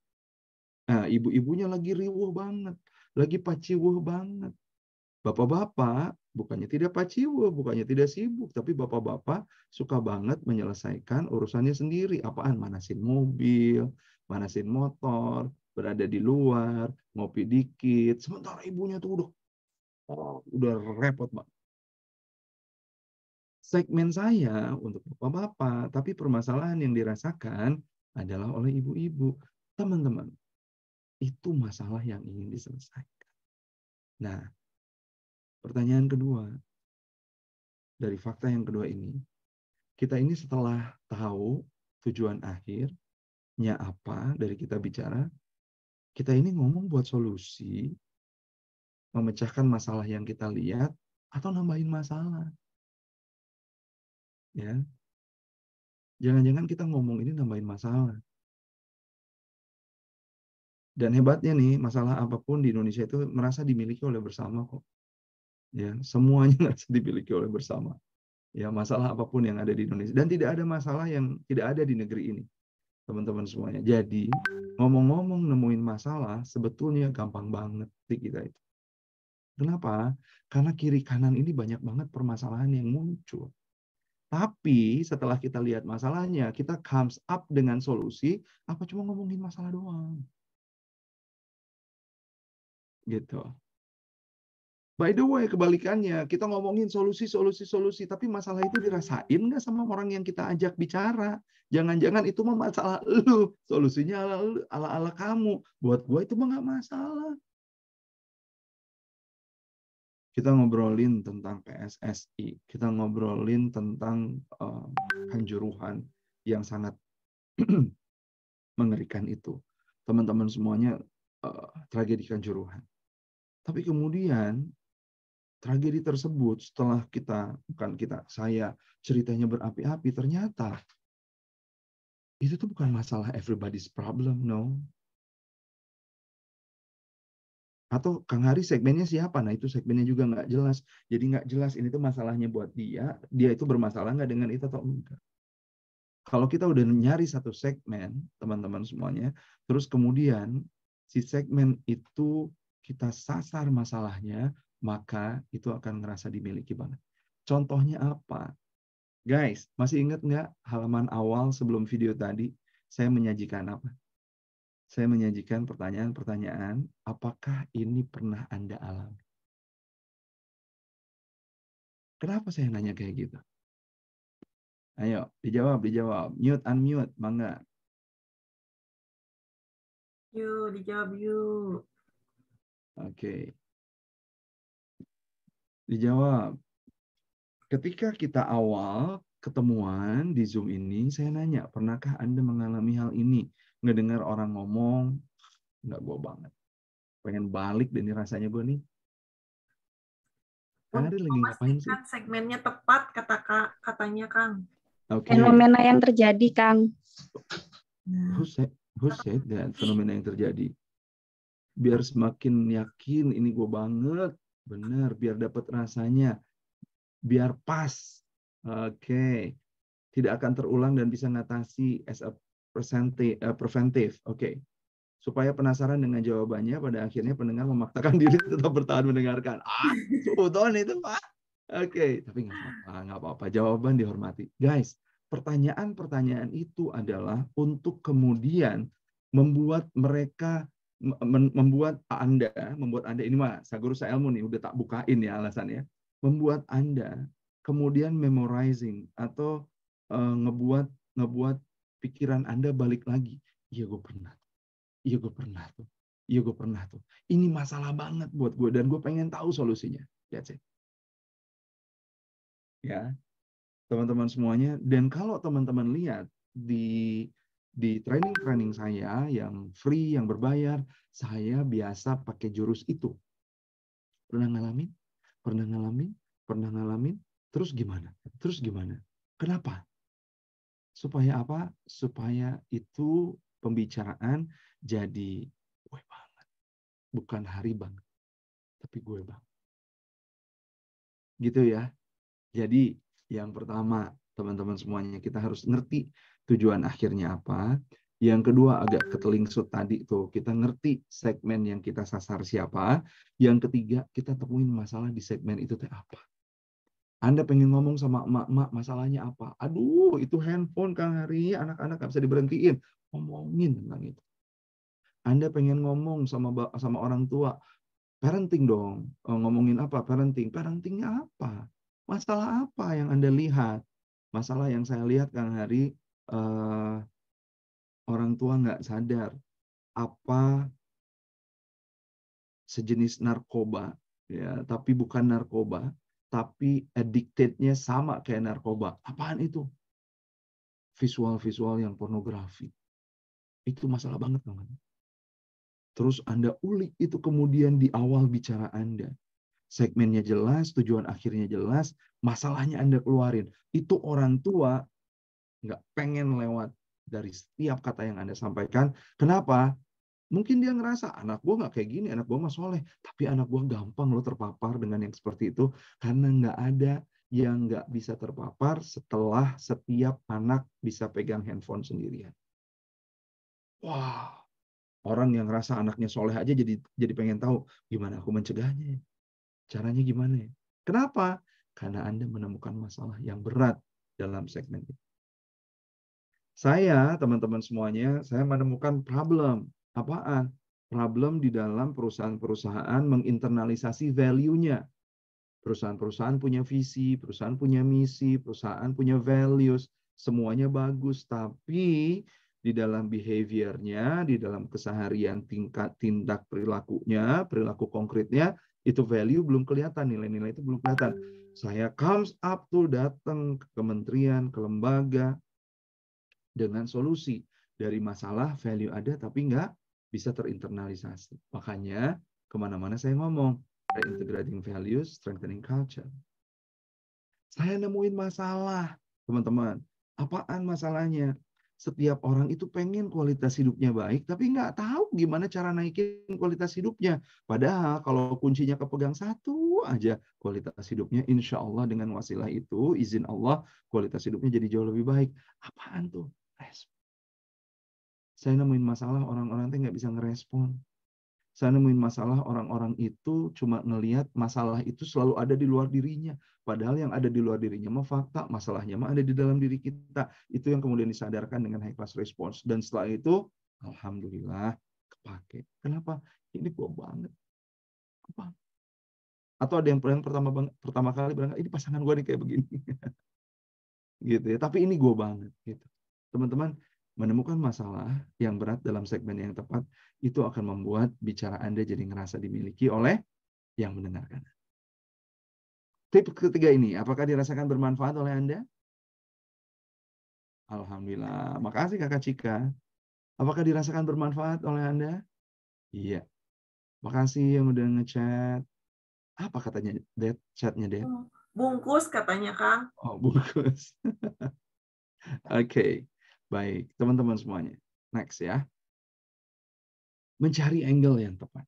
ibu-ibunya lagi riuh banget, lagi paciwuh banget. Bapak-bapak bukannya tidak paciwuh, bukannya tidak sibuk, tapi bapak-bapak suka banget menyelesaikan urusannya sendiri. Apaan? Manasin mobil, manasin motor, berada di luar, ngopi dikit. Sementara ibunya tuh udah repot, Pak. Segmen saya untuk bapak-bapak, tapi permasalahan yang dirasakan adalah oleh ibu-ibu. Teman-teman, itu masalah yang ingin diselesaikan. Nah, pertanyaan kedua, dari fakta yang kedua ini, kita ini setelah tahu tujuan akhirnya apa dari kita bicara, kita ini ngomong buat solusi, memecahkan masalah yang kita lihat, atau nambahin masalah. Ya, jangan-jangan kita ngomong ini nambahin masalah. Dan hebatnya nih, masalah apapun di Indonesia itu merasa dimiliki oleh bersama kok. Ya, semuanya merasa dimiliki oleh bersama. Ya, masalah apapun yang ada di Indonesia. Dan tidak ada masalah yang tidak ada di negeri ini. Teman-teman semuanya. Jadi, ngomong-ngomong nemuin masalah, sebetulnya gampang banget di kita itu. Kenapa? Karena kiri kanan ini banyak banget permasalahan yang muncul. Tapi setelah kita lihat masalahnya, kita comes up dengan solusi, apa cuma ngomongin masalah doang. Gitu. By the way, kebalikannya, kita ngomongin solusi, tapi masalah itu dirasain nggak sama orang yang kita ajak bicara? Jangan-jangan itu mah masalah lu, solusinya ala kamu. Buat gue itu mah nggak masalah. Kita ngobrolin tentang PSSI, kita ngobrolin tentang Kanjuruhan yang sangat mengerikan itu. Teman-teman semuanya tragedi Kanjuruhan. Tapi kemudian tragedi tersebut setelah saya ceritanya berapi-api, ternyata itu tuh bukan masalah everybody's problem, no. Atau Kang Hari segmennya siapa? Nah itu segmennya juga nggak jelas. Jadi nggak jelas ini tuh masalahnya buat dia itu bermasalah nggak dengan itu atau enggak. Kalau kita udah nyari satu segmen, teman-teman semuanya, terus kemudian si segmen itu kita sasar masalahnya, maka itu akan ngerasa dimiliki banget. Contohnya apa? Guys, masih ingat nggak halaman awal sebelum video tadi? Saya menyajikan apa? Saya menyajikan pertanyaan-pertanyaan, apakah ini pernah Anda alami? Kenapa saya nanya kayak gitu? Ayo, dijawab. Mute, unmute, mangga. Yuk, dijawab yuk. Oke. Dijawab. Ketika kita awal ketemuan di Zoom ini, saya nanya, pernahkah Anda mengalami hal ini? Ngedengar orang ngomong, nggak gue banget. Pengen balik dan ini rasanya gue nih. Ada lagi ngapain sih? Segmennya tepat, katanya Kang. Okay. Fenomena yang terjadi, Kang. Who said that? Fenomena yang terjadi. Biar semakin yakin ini gue banget. Bener, biar dapat rasanya. Biar pas. Oke. Tidak akan terulang dan bisa ngatasi as a preventive. Oke. Supaya penasaran dengan jawabannya, pada akhirnya pendengar memaksakan diri tetap bertahan mendengarkan. Suudon itu, Pak. Oke. Tapi nggak apa-apa. Jawaban dihormati. Guys, pertanyaan-pertanyaan itu adalah untuk kemudian membuat mereka membuat Anda ini mah Saguru Sailmu nih udah tak bukain ya alasannya, membuat Anda kemudian memorizing atau ngebuat pikiran Anda balik lagi. Iya gue pernah tuh. Ini masalah banget buat gue dan gue pengen tahu solusinya. That's it. Ya, teman-teman semuanya. Dan kalau teman-teman lihat di training saya yang free, yang berbayar, saya biasa pakai jurus itu. Pernah ngalamin? Terus gimana? Kenapa? Supaya apa? Supaya itu pembicaraan jadi gue banget. Bukan Hari banget, tapi gue banget. Gitu ya. Jadi yang pertama, teman-teman semuanya, kita harus ngerti tujuan akhirnya apa. Yang kedua, agak ketelingsut tadi tuh, kita ngerti segmen yang kita sasar siapa. Yang ketiga, kita temuin masalah di segmen itu teh apa. Anda pengen ngomong sama emak-emak, masalahnya apa? Aduh, itu handphone Kang Hari, anak-anak nggak bisa diberhentiin. Ngomongin tentang itu. Anda pengen ngomong sama orang tua, parenting dong. Ngomongin apa? Parentingnya apa? Masalah apa yang Anda lihat? Masalah yang saya lihat Kang Hari, orang tua nggak sadar apa sejenis narkoba, ya, tapi bukan narkoba, tapi addicted-nya sama kayak narkoba. Apaan itu? Visual-visual yang pornografi. Itu masalah banget, Kang. Terus Anda ulik itu kemudian di awal bicara Anda. Segmennya jelas, tujuan akhirnya jelas, masalahnya Anda keluarin. Itu orang tua nggak pengen lewat dari setiap kata yang Anda sampaikan. Kenapa? Mungkin dia ngerasa, anak gue nggak kayak gini, anak gue mah soleh. Tapi anak gue gampang loh terpapar dengan yang seperti itu. Karena nggak ada yang nggak bisa terpapar setelah setiap anak bisa pegang handphone sendirian. Wah, orang yang ngerasa anaknya soleh aja jadi pengen tahu, gimana aku mencegahnya. Caranya gimana ya? Kenapa? Karena Anda menemukan masalah yang berat dalam segmen itu. Saya, teman-teman semuanya, saya menemukan problem. Apaan? Problem di dalam perusahaan-perusahaan menginternalisasi value-nya. Perusahaan-perusahaan punya visi, perusahaan punya misi, perusahaan punya values. Semuanya bagus, tapi di dalam behavior-nya, di dalam keseharian tingkat tindak perilakunya, perilaku konkretnya, itu value belum kelihatan, nilai-nilai itu belum kelihatan. Saya comes up to datang ke kementerian, ke lembaga dengan solusi dari masalah value ada tapi nggak bisa terinternalisasi. Makanya kemana-mana saya ngomong integrating values, strengthening culture. Saya nemuin masalah, teman-teman. Apaan masalahnya? Setiap orang itu pengen kualitas hidupnya baik, tapi nggak tahu gimana cara naikin kualitas hidupnya. Padahal kalau kuncinya kepegang satu aja, kualitas hidupnya insya Allah dengan wasilah itu, izin Allah, kualitas hidupnya jadi jauh lebih baik. Apaan tuh? Respon. Saya nemuin masalah orang-orang tuh nggak bisa ngerespon. Saya nemuin masalah orang-orang itu cuma ngelihat masalah itu selalu ada di luar dirinya. Padahal yang ada di luar dirinya mah fakta, masalahnya mah ada di dalam diri kita. Itu yang kemudian disadarkan dengan high class response. Dan setelah itu, alhamdulillah, kepake. Kenapa? Ini gua banget. Apa? Atau ada yang pertama kali bilang, ini pasangan gua nih kayak begini. Gitu ya. Tapi ini gua banget. Gitu. Teman-teman, menemukan masalah yang berat dalam segmen yang tepat itu akan membuat bicara Anda jadi ngerasa dimiliki oleh yang mendengarkan. Tip ketiga ini, apakah dirasakan bermanfaat oleh Anda? Alhamdulillah. Makasih Kakak Cika. Apakah dirasakan bermanfaat oleh Anda? Iya. Makasih yang udah ngechat. Apa katanya, Dad? Chatnya, Dad? Bungkus katanya, Kang. Oh, bungkus. Oke. Baik, teman-teman semuanya. Next ya. Mencari angle yang tepat.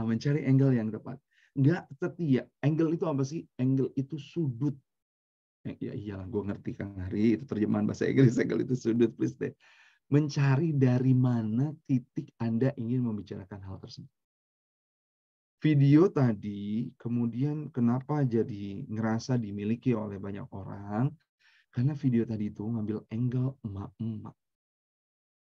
Mencari angle yang tepat. Nggak setia. Angle itu apa sih? Angle itu sudut. Ya iyalah, gue ngerti Kang Hari. Itu terjemahan bahasa Inggris. Angle itu sudut, please deh. Mencari dari mana titik Anda ingin membicarakan hal tersebut. Video tadi, kemudian kenapa jadi ngerasa dimiliki oleh banyak orang? Karena video tadi itu ngambil angle emak-emak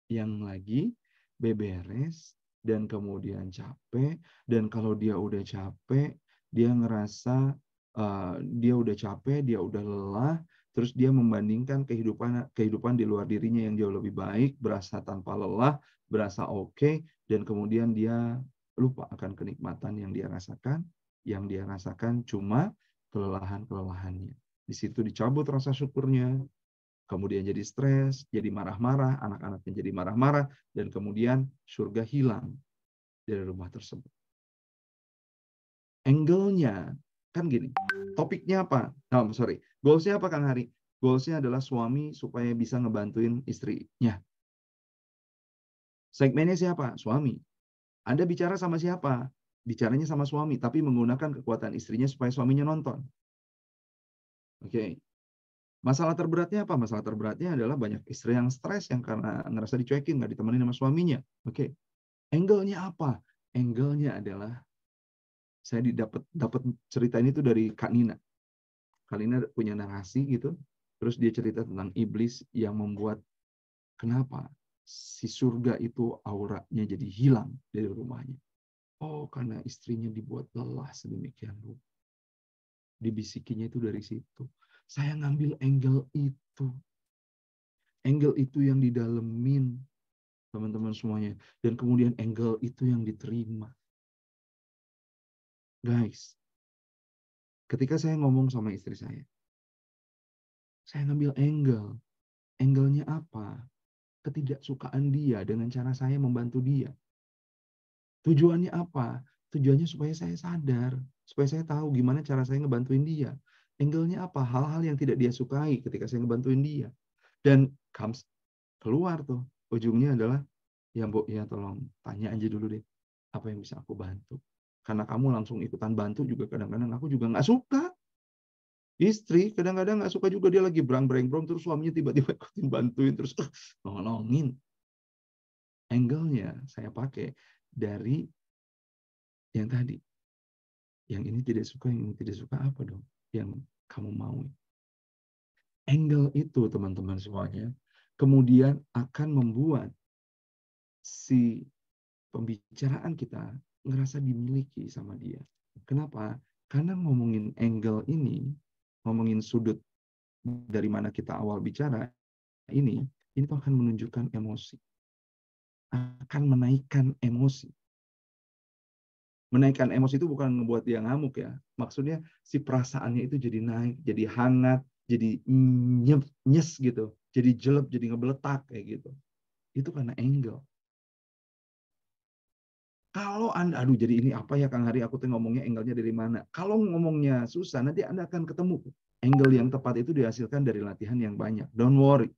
yang lagi beberes dan kemudian capek, dan kalau dia udah capek, dia ngerasa dia udah capek, dia udah lelah, terus dia membandingkan kehidupan di luar dirinya yang jauh lebih baik, berasa tanpa lelah, berasa oke, dan kemudian dia lupa akan kenikmatan yang dia rasakan cuma kelelahan-kelelahannya. Di situ dicabut rasa syukurnya, kemudian jadi stres, jadi marah-marah, anak-anaknya jadi marah-marah, dan kemudian surga hilang dari rumah tersebut. Angle-nya, kan gini, topiknya apa? Goals-nya apa Kang Hari? Goals-nya adalah suami supaya bisa ngebantuin istrinya. Segmennya siapa? Suami. Anda bicara sama siapa? Bicaranya sama suami, tapi menggunakan kekuatan istrinya supaya suaminya nonton. Oke. Masalah terberatnya apa? Masalah terberatnya adalah banyak istri yang stres yang karena ngerasa dicuekin, nggak ditemenin sama suaminya. Oke. Angle-nya apa? Angle-nya adalah saya dapat cerita ini tuh dari Kak Nina. Kak Nina punya narasi gitu. Terus dia cerita tentang iblis yang membuat kenapa si surga itu auranya jadi hilang dari rumahnya. Oh, karena istrinya dibuat lelah sedemikian rupa. Dibisikinya itu dari situ. Saya ngambil angle itu. Angle itu yang didalemin, teman-teman semuanya. Dan kemudian angle itu yang diterima. Guys, ketika saya ngomong sama istri saya ngambil angle. Angle-nya apa? Ketidaksukaan dia dengan cara saya membantu dia. Tujuannya apa? Tujuannya supaya saya sadar. Supaya saya tahu gimana cara saya ngebantuin dia. Angle-nya apa? Hal-hal yang tidak dia sukai ketika saya ngebantuin dia. Dan keluar tuh. Ujungnya adalah, ya Bu, ya tolong tanya aja dulu deh. Apa yang bisa aku bantu? Karena kamu langsung ikutan bantu juga kadang-kadang aku juga nggak suka. Istri kadang-kadang nggak suka juga, dia lagi berang-bereng terus suaminya tiba-tiba ikutin bantuin terus nolongin. Angle-nya saya pakai dari yang tadi. Yang ini tidak suka, yang ini tidak suka, apa dong yang kamu mau? Angle itu teman-teman semuanya kemudian akan membuat si pembicaraan kita ngerasa dimiliki sama dia. Kenapa? Karena ngomongin angle ini, ngomongin sudut dari mana kita awal bicara ini tuh akan menunjukkan emosi. Akan menaikkan emosi. Menaikkan emosi itu bukan ngebuat dia ngamuk ya. Maksudnya si perasaannya itu jadi naik, jadi hangat, jadi nyes gitu. Jadi jelek, jadi ngebeletak kayak gitu. Itu karena angle. Kalau Anda, aduh jadi ini apa ya Kang Hari, aku tuh ngomongnya angle-nya dari mana. Kalau ngomongnya susah, nanti Anda akan ketemu. Angle yang tepat itu dihasilkan dari latihan yang banyak. Don't worry.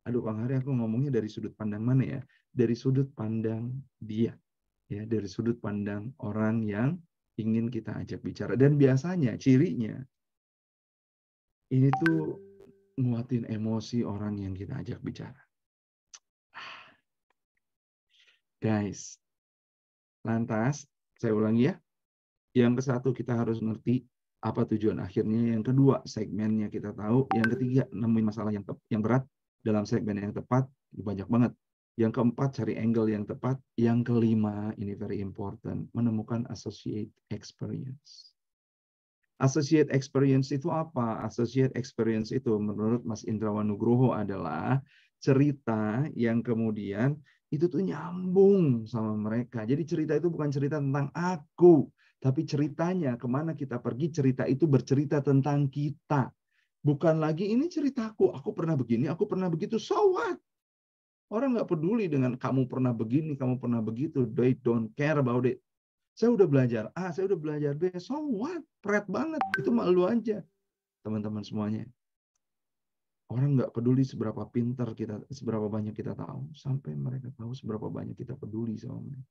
Aduh, Kang Hari, aku ngomongnya dari sudut pandang mana ya? Dari sudut pandang dia. Ya, dari sudut pandang orang yang ingin kita ajak bicara. Dan biasanya cirinya ini tuh nguatin emosi orang yang kita ajak bicara. Guys, lantas saya ulangi ya. Yang ke-1 kita harus ngerti apa tujuan akhirnya. Yang kedua, segmennya kita tahu. Yang ketiga, nemuin masalah yang berat dalam segmen yang tepat. Banyak banget. Yang keempat, cari angle yang tepat. Yang kelima, ini very important, menemukan associate experience. Associate experience itu apa? Associate experience itu menurut Mas Indrawan Nugroho adalah cerita yang kemudian itu tuh nyambung sama mereka. Jadi cerita itu bukan cerita tentang aku, tapi ceritanya kemana kita pergi, cerita itu bercerita tentang kita. Bukan lagi ini ceritaku, aku pernah begini, aku pernah begitu, so what? Orang nggak peduli dengan kamu pernah begini, kamu pernah begitu. They don't care about it. Saya udah belajar A, saya udah belajar B, so what? Pret banget, itu malu aja. Teman-teman semuanya. Orang nggak peduli seberapa pintar kita, seberapa banyak kita tahu, sampai mereka tahu seberapa banyak kita peduli sama mereka.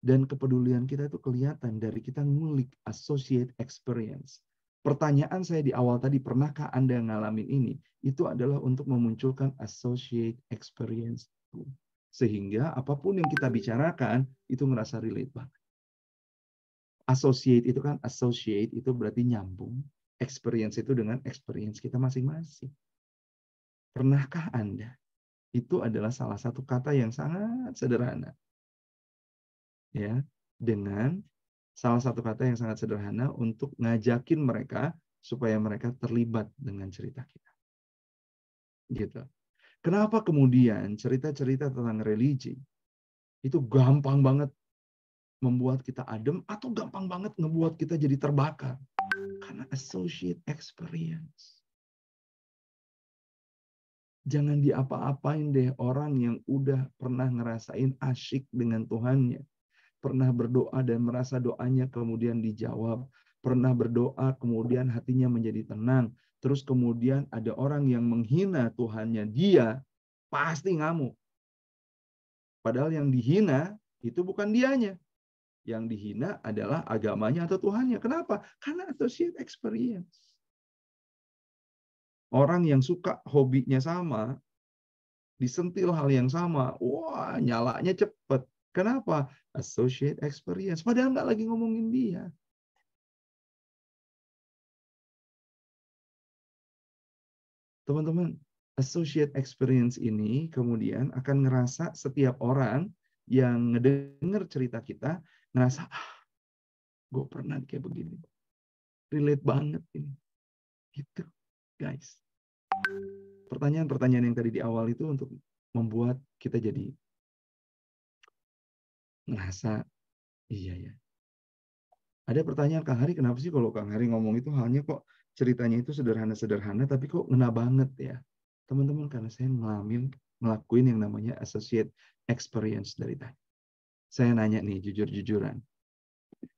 Dan kepedulian kita itu kelihatan dari kita ngulik associate experience. Pertanyaan saya di awal tadi, pernahkah Anda ngalamin ini? Itu adalah untuk memunculkan associate experience. Sehingga apapun yang kita bicarakan, itu ngerasa relate banget. Associate itu kan, associate itu berarti nyambung. Experience itu dengan experience kita masing-masing. Pernahkah Anda? Itu adalah salah satu kata yang sangat sederhana. Ya, dengan salah satu kata yang sangat sederhana untuk ngajakin mereka supaya mereka terlibat dengan cerita kita. Gitu. Kenapa kemudian cerita-cerita tentang religi itu gampang banget membuat kita adem atau gampang banget ngebuat kita jadi terbakar? Karena associate experience. Jangan diapa-apain deh orang yang udah pernah ngerasain asyik dengan Tuhannya. Pernah berdoa dan merasa doanya kemudian dijawab. Pernah berdoa kemudian hatinya menjadi tenang. Terus kemudian ada orang yang menghina Tuhannya, dia pasti ngamuk. Padahal yang dihina itu bukan dianya. Yang dihina adalah agamanya atau Tuhannya. Kenapa? Karena associate experience. Orang yang suka hobinya sama, disentil hal yang sama, wah nyalanya cepet. Kenapa? Associate experience. Padahal nggak lagi ngomongin dia. Teman-teman, associate experience ini kemudian akan ngerasa setiap orang yang ngedenger cerita kita, ngerasa, gue pernah kayak begini. Relate banget ini. Gitu, guys. Pertanyaan-pertanyaan yang tadi di awal itu untuk membuat kita jadi ngerasa, iya ya. Ada pertanyaan, Kang Hari, kenapa sih kalau Kang Hari ngomong itu hanya kok ceritanya itu sederhana-sederhana, tapi kok ngena banget ya? Teman-teman, karena saya ngelakuin yang namanya associate experience dari tadi. Saya nanya nih, jujur-jujuran.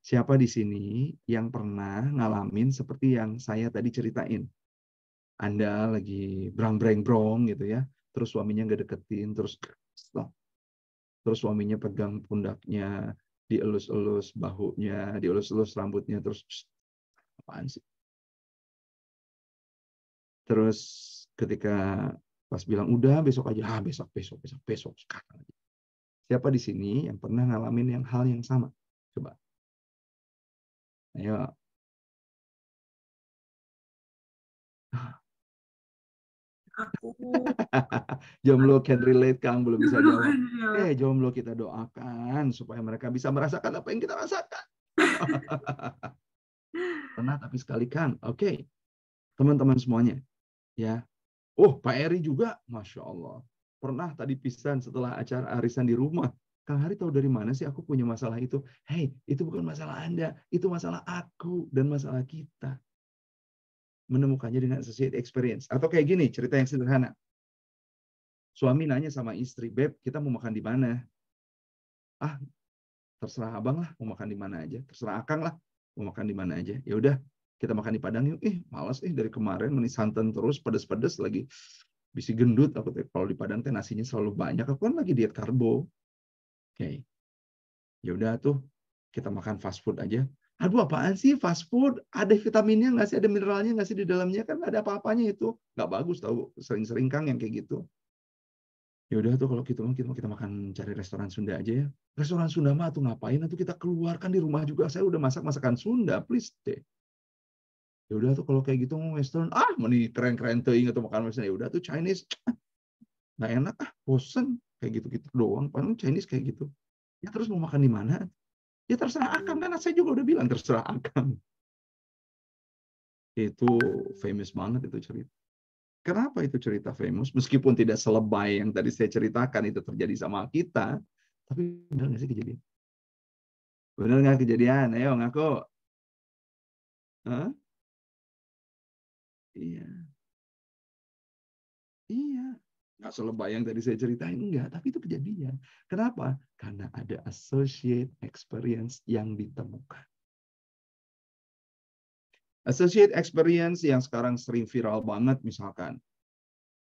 Siapa di sini yang pernah ngalamin seperti yang saya tadi ceritain? Anda lagi brang-breng-brong gitu ya, terus suaminya nggak deketin, terus suaminya pegang pundaknya, dielus-elus bahunya, dielus-elus rambutnya, terus apaan sih? Terus ketika pas bilang udah besok aja, besok sekarang aja. Siapa di sini yang pernah ngalamin yang hal yang sama? Coba. Ayo. Aku. Jomblo can relate, Kang, belum bisa jawab. Jomblo kita doakan supaya mereka bisa merasakan apa yang kita rasakan. Pernah tapi sekali, Kang. Oke. Teman-teman semuanya. Ya. Oh, Pak Eri juga. Masya Allah. Pernah tadi pisan setelah acara arisan di rumah. Kang Hari tahu dari mana sih aku punya masalah itu? Hey, itu bukan masalah Anda. Itu masalah aku dan masalah kita. Menemukannya dengan associate experience. Atau kayak gini, cerita yang sederhana. Suami nanya sama istri, Beb, kita mau makan di mana? Terserah abang lah, mau makan di mana aja. Terserah akang lah, mau makan di mana aja. Ya udah, kita makan di Padang yuk. Malas dari kemarin menis santan terus, pedes-pedes lagi. Bisi gendut aku kalau di Padang teh nasinya selalu banyak. Aku kan lagi diet karbo. Oke. Ya udah tuh kita makan fast food aja. Aduh, apaan sih fast food? Ada vitaminnya nggak sih? Ada mineralnya nggak sih di dalamnya? Kan nggak ada apa-apanya itu. Nggak bagus tahu. Sering-sering Kang yang kayak gitu. Ya udah tuh kalau gitu kita makan cari restoran Sunda aja ya. Restoran Sunda mah tuh ngapain? Tuh kita keluarkan di rumah juga. Saya udah masak masakan Sunda, please deh. Ya udah tuh kalau kayak gitu mau Western, meni keren-keren teuing atau makan Western. Ya udah tuh Chinese, nggak enak, bosen kayak gitu-gitu doang. Paling Chinese kayak gitu. Ya terus mau makan di mana? Ya terserah Akang, kan saya juga udah bilang terserah Akang. Itu famous banget itu cerita. Kenapa itu cerita famous? Meskipun tidak selebay yang tadi saya ceritakan itu terjadi sama kita, tapi benar nggak sih kejadian? Benar nggak kejadian? Ayo ngaku. Hah? Iya. Iya. Nggak selebay yang tadi saya ceritain, enggak. Tapi itu kejadian. Kenapa? Karena ada associate experience yang ditemukan. Associate experience yang sekarang sering viral banget misalkan.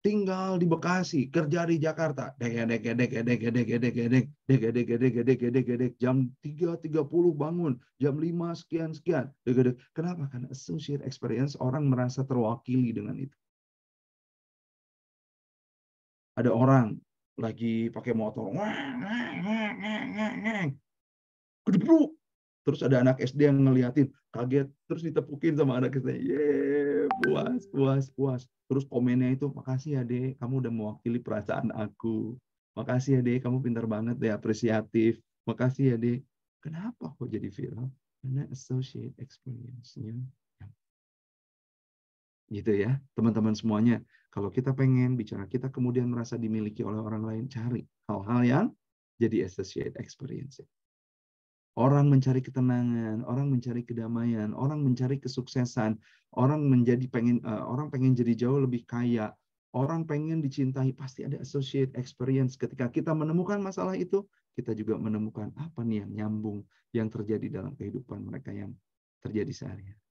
Tinggal di Bekasi, kerja di Jakarta. Jam 3.30 bangun, jam 5 sekian. Kenapa? Karena associate experience orang merasa terwakili dengan itu. Ada orang lagi pakai motor. Kedebruk. Terus ada anak SD yang ngeliatin, kaget, terus ditepukin sama anak SD. Yeay, puas. Terus komennya itu, makasih ya Dek, kamu udah mewakili perasaan aku. Makasih ya Dek, kamu pintar banget deh, apresiatif. Makasih ya Dek. Kenapa kok jadi viral? Karena associate experience-nya. Gitu ya, teman-teman semuanya. Kalau kita pengen bicara, kita kemudian merasa dimiliki oleh orang lain, cari hal-hal yang jadi associate experience. Orang mencari ketenangan, orang mencari kedamaian, orang mencari kesuksesan, orang pengen jadi jauh lebih kaya, orang pengen dicintai, pasti ada associate experience. Ketika kita menemukan masalah itu, kita juga menemukan apa nih yang nyambung yang terjadi dalam kehidupan mereka yang terjadi sehari-hari.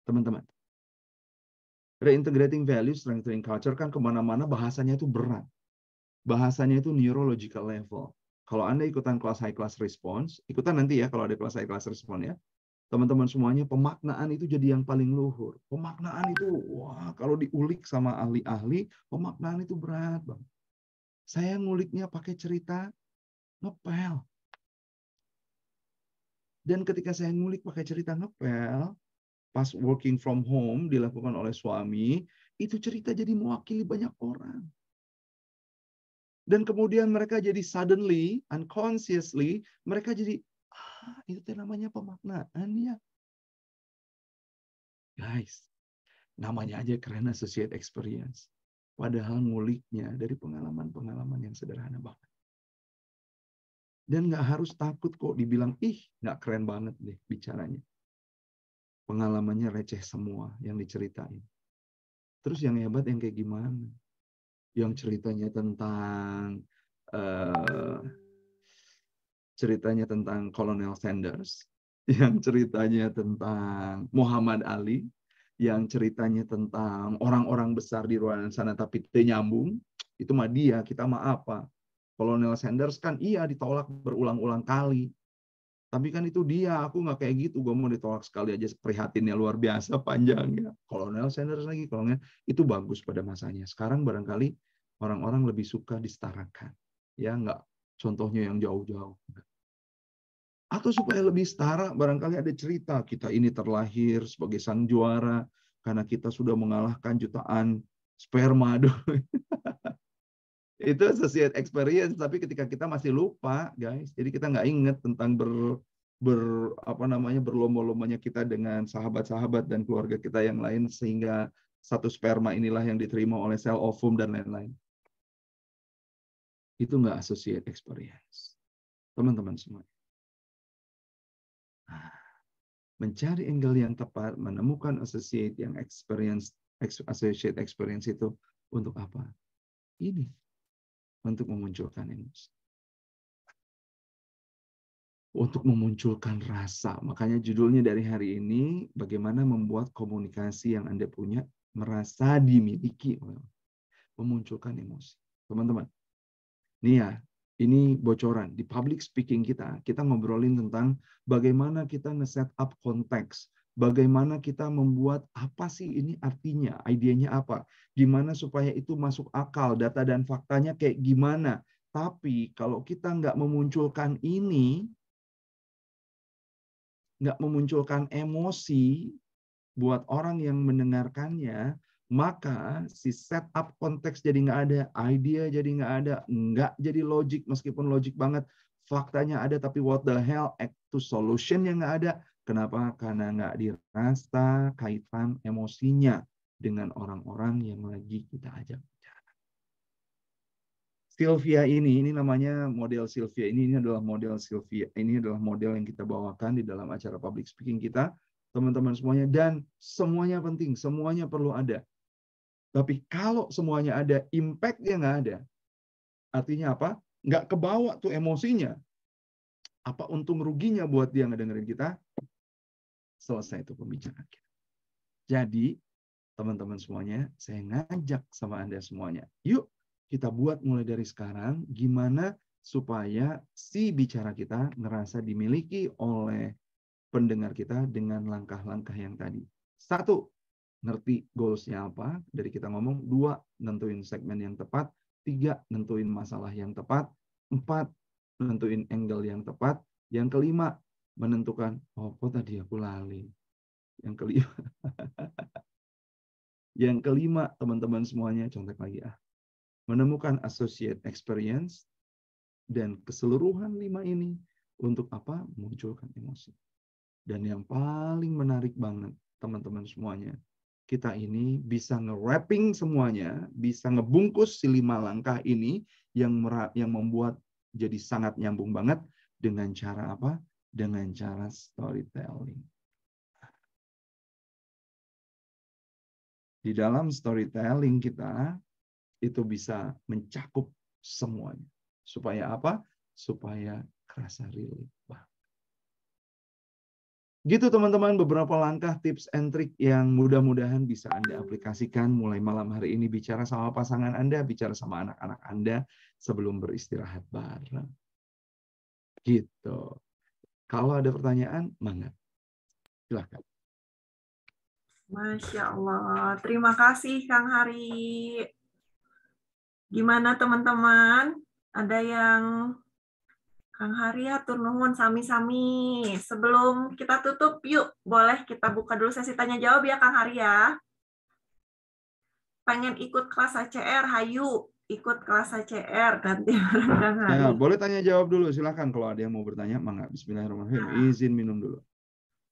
Teman-teman, reintegrating values, strengthening culture kan kemana-mana bahasanya itu berat. Bahasanya itu neurological level. Kalau Anda ikutan kelas high class response, ikutan nanti ya kalau ada kelas high class response ya. Teman-teman semuanya, pemaknaan itu jadi yang paling luhur. Pemaknaan itu, wah, kalau diulik sama ahli-ahli, pemaknaan itu berat, Bang. Saya nguliknya pakai cerita ngepel. Dan ketika saya ngulik pakai cerita ngepel, pas working from home dilakukan oleh suami, itu cerita jadi mewakili banyak orang. Dan kemudian mereka jadi suddenly, unconsciously, mereka jadi, itu namanya pemaknaan ya. Guys, namanya aja keren associate experience. Padahal nguliknya dari pengalaman-pengalaman yang sederhana banget. Dan nggak harus takut kok dibilang, nggak keren banget deh bicaranya. Pengalamannya receh semua yang diceritain. Terus yang hebat yang kayak gimana? Yang ceritanya tentang Colonel Sanders, yang ceritanya tentang Muhammad Ali, yang ceritanya tentang orang-orang besar di ruangan sana tapi tidak nyambung, itu mah dia, kita mah apa? Colonel Sanders kan iya ditolak berulang-ulang kali. Tapi kan itu dia, aku nggak kayak gitu, gue mau ditolak sekali aja, prihatinnya luar biasa panjangnya. Colonel Sanders lagi, kolonel itu bagus pada masanya. Sekarang barangkali orang-orang lebih suka disetarakan, ya nggak contohnya yang jauh-jauh. Atau supaya lebih setara, barangkali ada cerita kita ini terlahir sebagai sang juara karena kita sudah mengalahkan jutaan sperma dulu. Itu associate experience, tapi ketika kita masih lupa, guys, jadi kita nggak ingat tentang berlomba-lombanya kita dengan sahabat-sahabat dan keluarga kita yang lain, sehingga satu sperma inilah yang diterima oleh sel ovum dan lain-lain. Itu nggak associate experience, teman-teman semua. Mencari angle yang tepat, menemukan associate experience itu untuk apa? Ini untuk memunculkan emosi, untuk memunculkan rasa. Makanya judulnya dari hari ini, bagaimana membuat komunikasi yang Anda punya merasa dimiliki. memunculkan emosi. Teman-teman, nih ya, ini bocoran. Di public speaking kita ngobrolin tentang bagaimana kita nge-set up konteks. Bagaimana kita membuat apa sih ini artinya, idenya apa. Gimana supaya itu masuk akal, data dan faktanya kayak gimana. Tapi kalau kita nggak memunculkan ini, nggak memunculkan emosi buat orang yang mendengarkannya, maka si setup konteks jadi nggak ada, idea jadi nggak jadi logik, meskipun logik banget, faktanya ada, tapi what the hell, act to solution yang nggak ada. Kenapa? Karena nggak dirasa kaitan emosinya dengan orang-orang yang lagi kita ajak bicara. Sylvia ini namanya model Sylvia, ini adalah model Sylvia, ini adalah model yang kita bawakan di dalam acara public speaking kita, teman-teman semuanya, dan semuanya penting, semuanya perlu ada. Tapi kalau semuanya ada, impact-nya nggak ada. Artinya apa? Nggak kebawa tuh emosinya. Apa untung ruginya buat dia ngedengerin kita? Selesai itu pembicaraan kita. Jadi, teman-teman semuanya, saya ngajak sama Anda semuanya. Yuk, kita buat mulai dari sekarang, gimana supaya si bicara kita ngerasa dimiliki oleh pendengar kita dengan langkah-langkah yang tadi. 1, ngerti goals-nya apa dari kita ngomong. 2, nentuin segmen yang tepat. 3, nentuin masalah yang tepat. 4, nentuin angle yang tepat. Yang kelima, menentukan, oh kok tadi aku lali. Yang kelima, teman-teman semuanya, contek lagi menemukan associate experience dan keseluruhan 5 ini untuk apa? Munculkan emosi. Dan yang paling menarik banget, teman-teman semuanya, kita ini bisa nge-wrapping semuanya, bisa ngebungkus si 5 langkah ini yang membuat jadi sangat nyambung banget dengan cara apa? Dengan cara storytelling. Di dalam storytelling kita itu bisa mencakup semuanya. Supaya apa? Supaya kerasa relate. Gitu teman-teman, beberapa langkah tips and trick yang mudah-mudahan bisa Anda aplikasikan mulai malam hari ini, bicara sama pasangan Anda, bicara sama anak-anak Anda sebelum beristirahat bareng. Gitu. Kalau ada pertanyaan, mangga. Silakan. Masya Allah. Terima kasih Kang Hari. Gimana teman-teman? Ada yang Kang Hari atur nuhun sami-sami. Sebelum kita tutup, yuk boleh kita buka dulu sesi tanya jawab ya Kang Hari ya. Pengen ikut kelas ACR, hayu ikut kelas ACR ganti Kang Hari. Ya, boleh tanya jawab dulu, silakan kalau ada yang mau bertanya, mangga. Bismillahirrahmanirrahim. Izin minum dulu.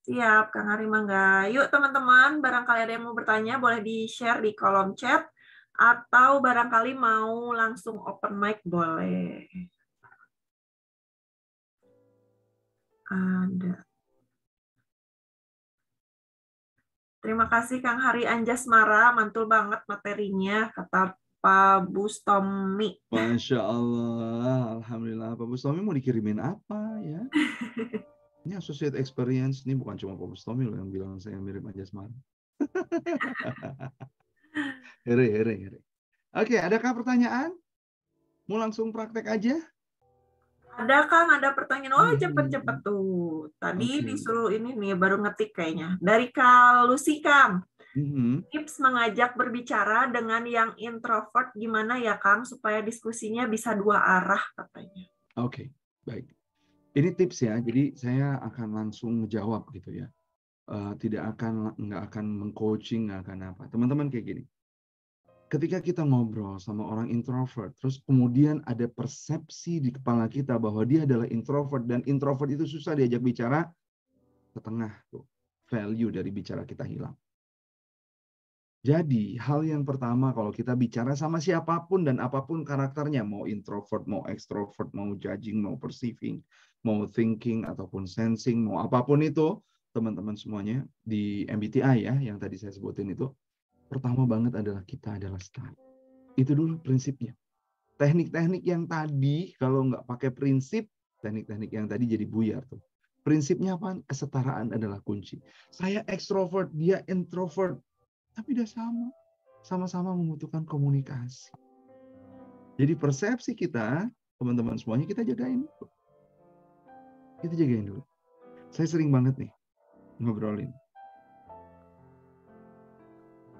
Siap, Kang Hari mangga. Yuk teman-teman, barangkali ada yang mau bertanya, boleh di-share di kolom chat, atau barangkali mau langsung open mic, boleh. Ada. Terima kasih Kang Hari Anjasmara, mantul banget materinya, kata Pak Bustomi. Masya Allah, Alhamdulillah. Pak Bustomi mau dikirimin apa ya? Ini associate experience, ini bukan cuma Pak Bustomi loh yang bilang saya mirip Anjasmara. Here. Oke, adakah pertanyaan? Mau langsung praktek aja? Ada Kang, ada pertanyaan. Oh, cepet-cepet tuh. Tadi disuruh ini nih, baru ngetik kayaknya. Dari Kak Lucy, Kang. Tips mengajak berbicara dengan yang introvert gimana ya, Kang, supaya diskusinya bisa 2 arah, katanya. Oke, baik. Ini tips ya, jadi saya akan langsung menjawab gitu ya. Nggak akan meng-coaching, nggak akan apa. Teman-teman kayak gini. Ketika kita ngobrol sama orang introvert, terus kemudian ada persepsi di kepala kita bahwa dia adalah introvert, dan introvert itu susah diajak bicara, setengah tuh value dari bicara kita hilang. Jadi, hal yang pertama kalau kita bicara sama siapapun dan apapun karakternya, mau introvert, mau extrovert, mau judging, mau perceiving, mau thinking, ataupun sensing, mau apapun itu, teman-teman semuanya di MBTI ya, yang tadi saya sebutin itu, pertama banget adalah kita adalah setara. Itu dulu prinsipnya. Teknik-teknik yang tadi, kalau nggak pakai prinsip, teknik-teknik yang tadi jadi buyar tuh. Prinsipnya apa? Kesetaraan adalah kunci. Saya extrovert, dia introvert. Tapi udah sama. sama-sama membutuhkan komunikasi. Jadi persepsi kita, teman-teman semuanya, kita jagain dulu. Kita jagain dulu. Saya sering banget nih ngobrolin.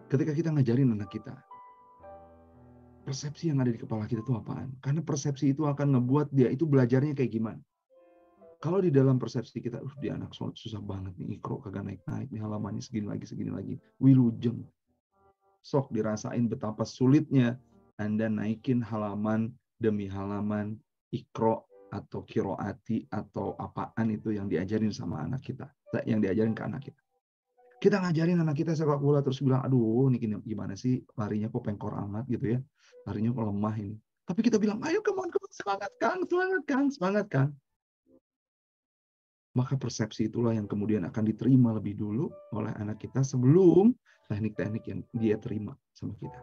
Ketika kita ngajarin anak kita, persepsi yang ada di kepala kita itu apaan? Karena persepsi itu akan ngebuat dia itu belajarnya kayak gimana. Kalau di dalam persepsi kita, dia anak susah banget nih, Iqra kagak naik-naik, nih halamannya segini lagi. Wilujeng. Sok dirasain betapa sulitnya Anda naikin halaman demi halaman Iqra atau Qiroati atau apaan itu yang diajarin sama anak kita. Yang diajarin ke anak kita. Kita ngajarin anak kita sepak bola terus bilang, aduh ini gimana sih larinya kok pengkor amat gitu ya. Larinya kok lemah ini. Tapi kita bilang, ayo come on, semangat Kang. Maka persepsi itulah yang kemudian akan diterima lebih dulu oleh anak kita sebelum teknik-teknik yang dia terima sama kita.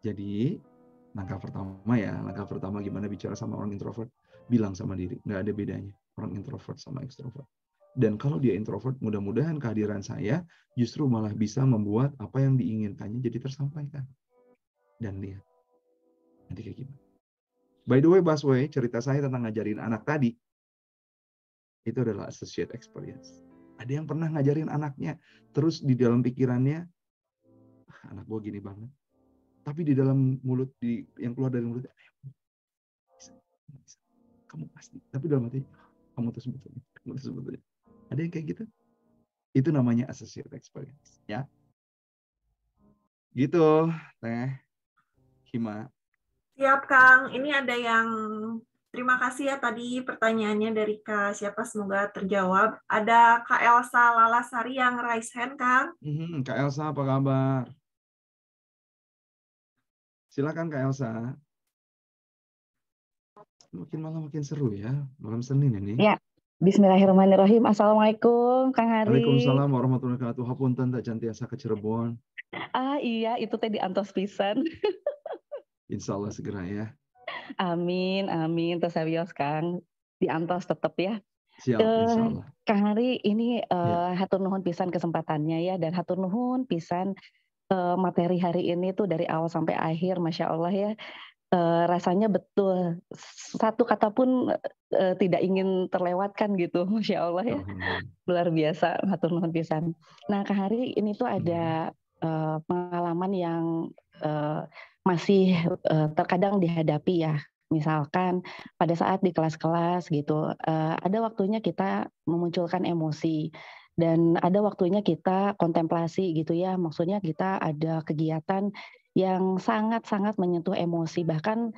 Jadi, langkah pertama gimana bicara sama orang introvert, bilang sama diri, nggak ada bedanya orang introvert sama extrovert. Dan kalau dia introvert, mudah-mudahan kehadiran saya justru malah bisa membuat apa yang diinginkannya jadi tersampaikan. Dan lihat, nanti kayak gimana. By the way, Baswe, cerita saya tentang ngajarin anak tadi, itu adalah associate experience. Ada yang pernah ngajarin anaknya, terus di dalam pikirannya, anak gue gini banget. Tapi di dalam mulut, yang keluar dari mulutnya, bisa. Kamu pasti. Tapi dalam hati, kamu tuh sebetulnya. Ada yang kayak gitu? Itu namanya associate experience. Ya. Gitu, Teh Hima. Siap, Kang. Ini ada yang terima kasih ya tadi pertanyaannya dari Kak siapa, semoga terjawab. Ada Kak Elsa Lalasari yang raise hand, Kang. Kak Elsa, apa kabar? Silakan Kak Elsa. Makin seru ya, malam Senin ini. Ya, Bismillahirrahmanirrahim. Assalamualaikum, Kang Hari. Waalaikumsalam warahmatullahi wabarakatuh. Hapunten tak jantiasa ke Cirebon. Iya, itu tadi antos pisan. Insya Allah segera ya. Amin. Terus sabios Kang. Diantos tetap ya. Siap, insya Allah. Kang Hari, ini hatur nuhun pisan kesempatannya ya, dan hatur nuhun pisan materi hari ini tuh dari awal sampai akhir, Masya Allah ya. Rasanya betul, satu kata pun tidak ingin terlewatkan gitu, Masya Allah ya. Luar biasa, hatur nuhun pisan. Nah, Kang Hari, ini tuh ada pengalaman yang masih terkadang dihadapi ya. Misalkan pada saat di kelas-kelas gitu, ada waktunya kita memunculkan emosi dan ada waktunya kita kontemplasi gitu ya. Maksudnya kita ada kegiatan yang sangat-sangat menyentuh emosi, bahkan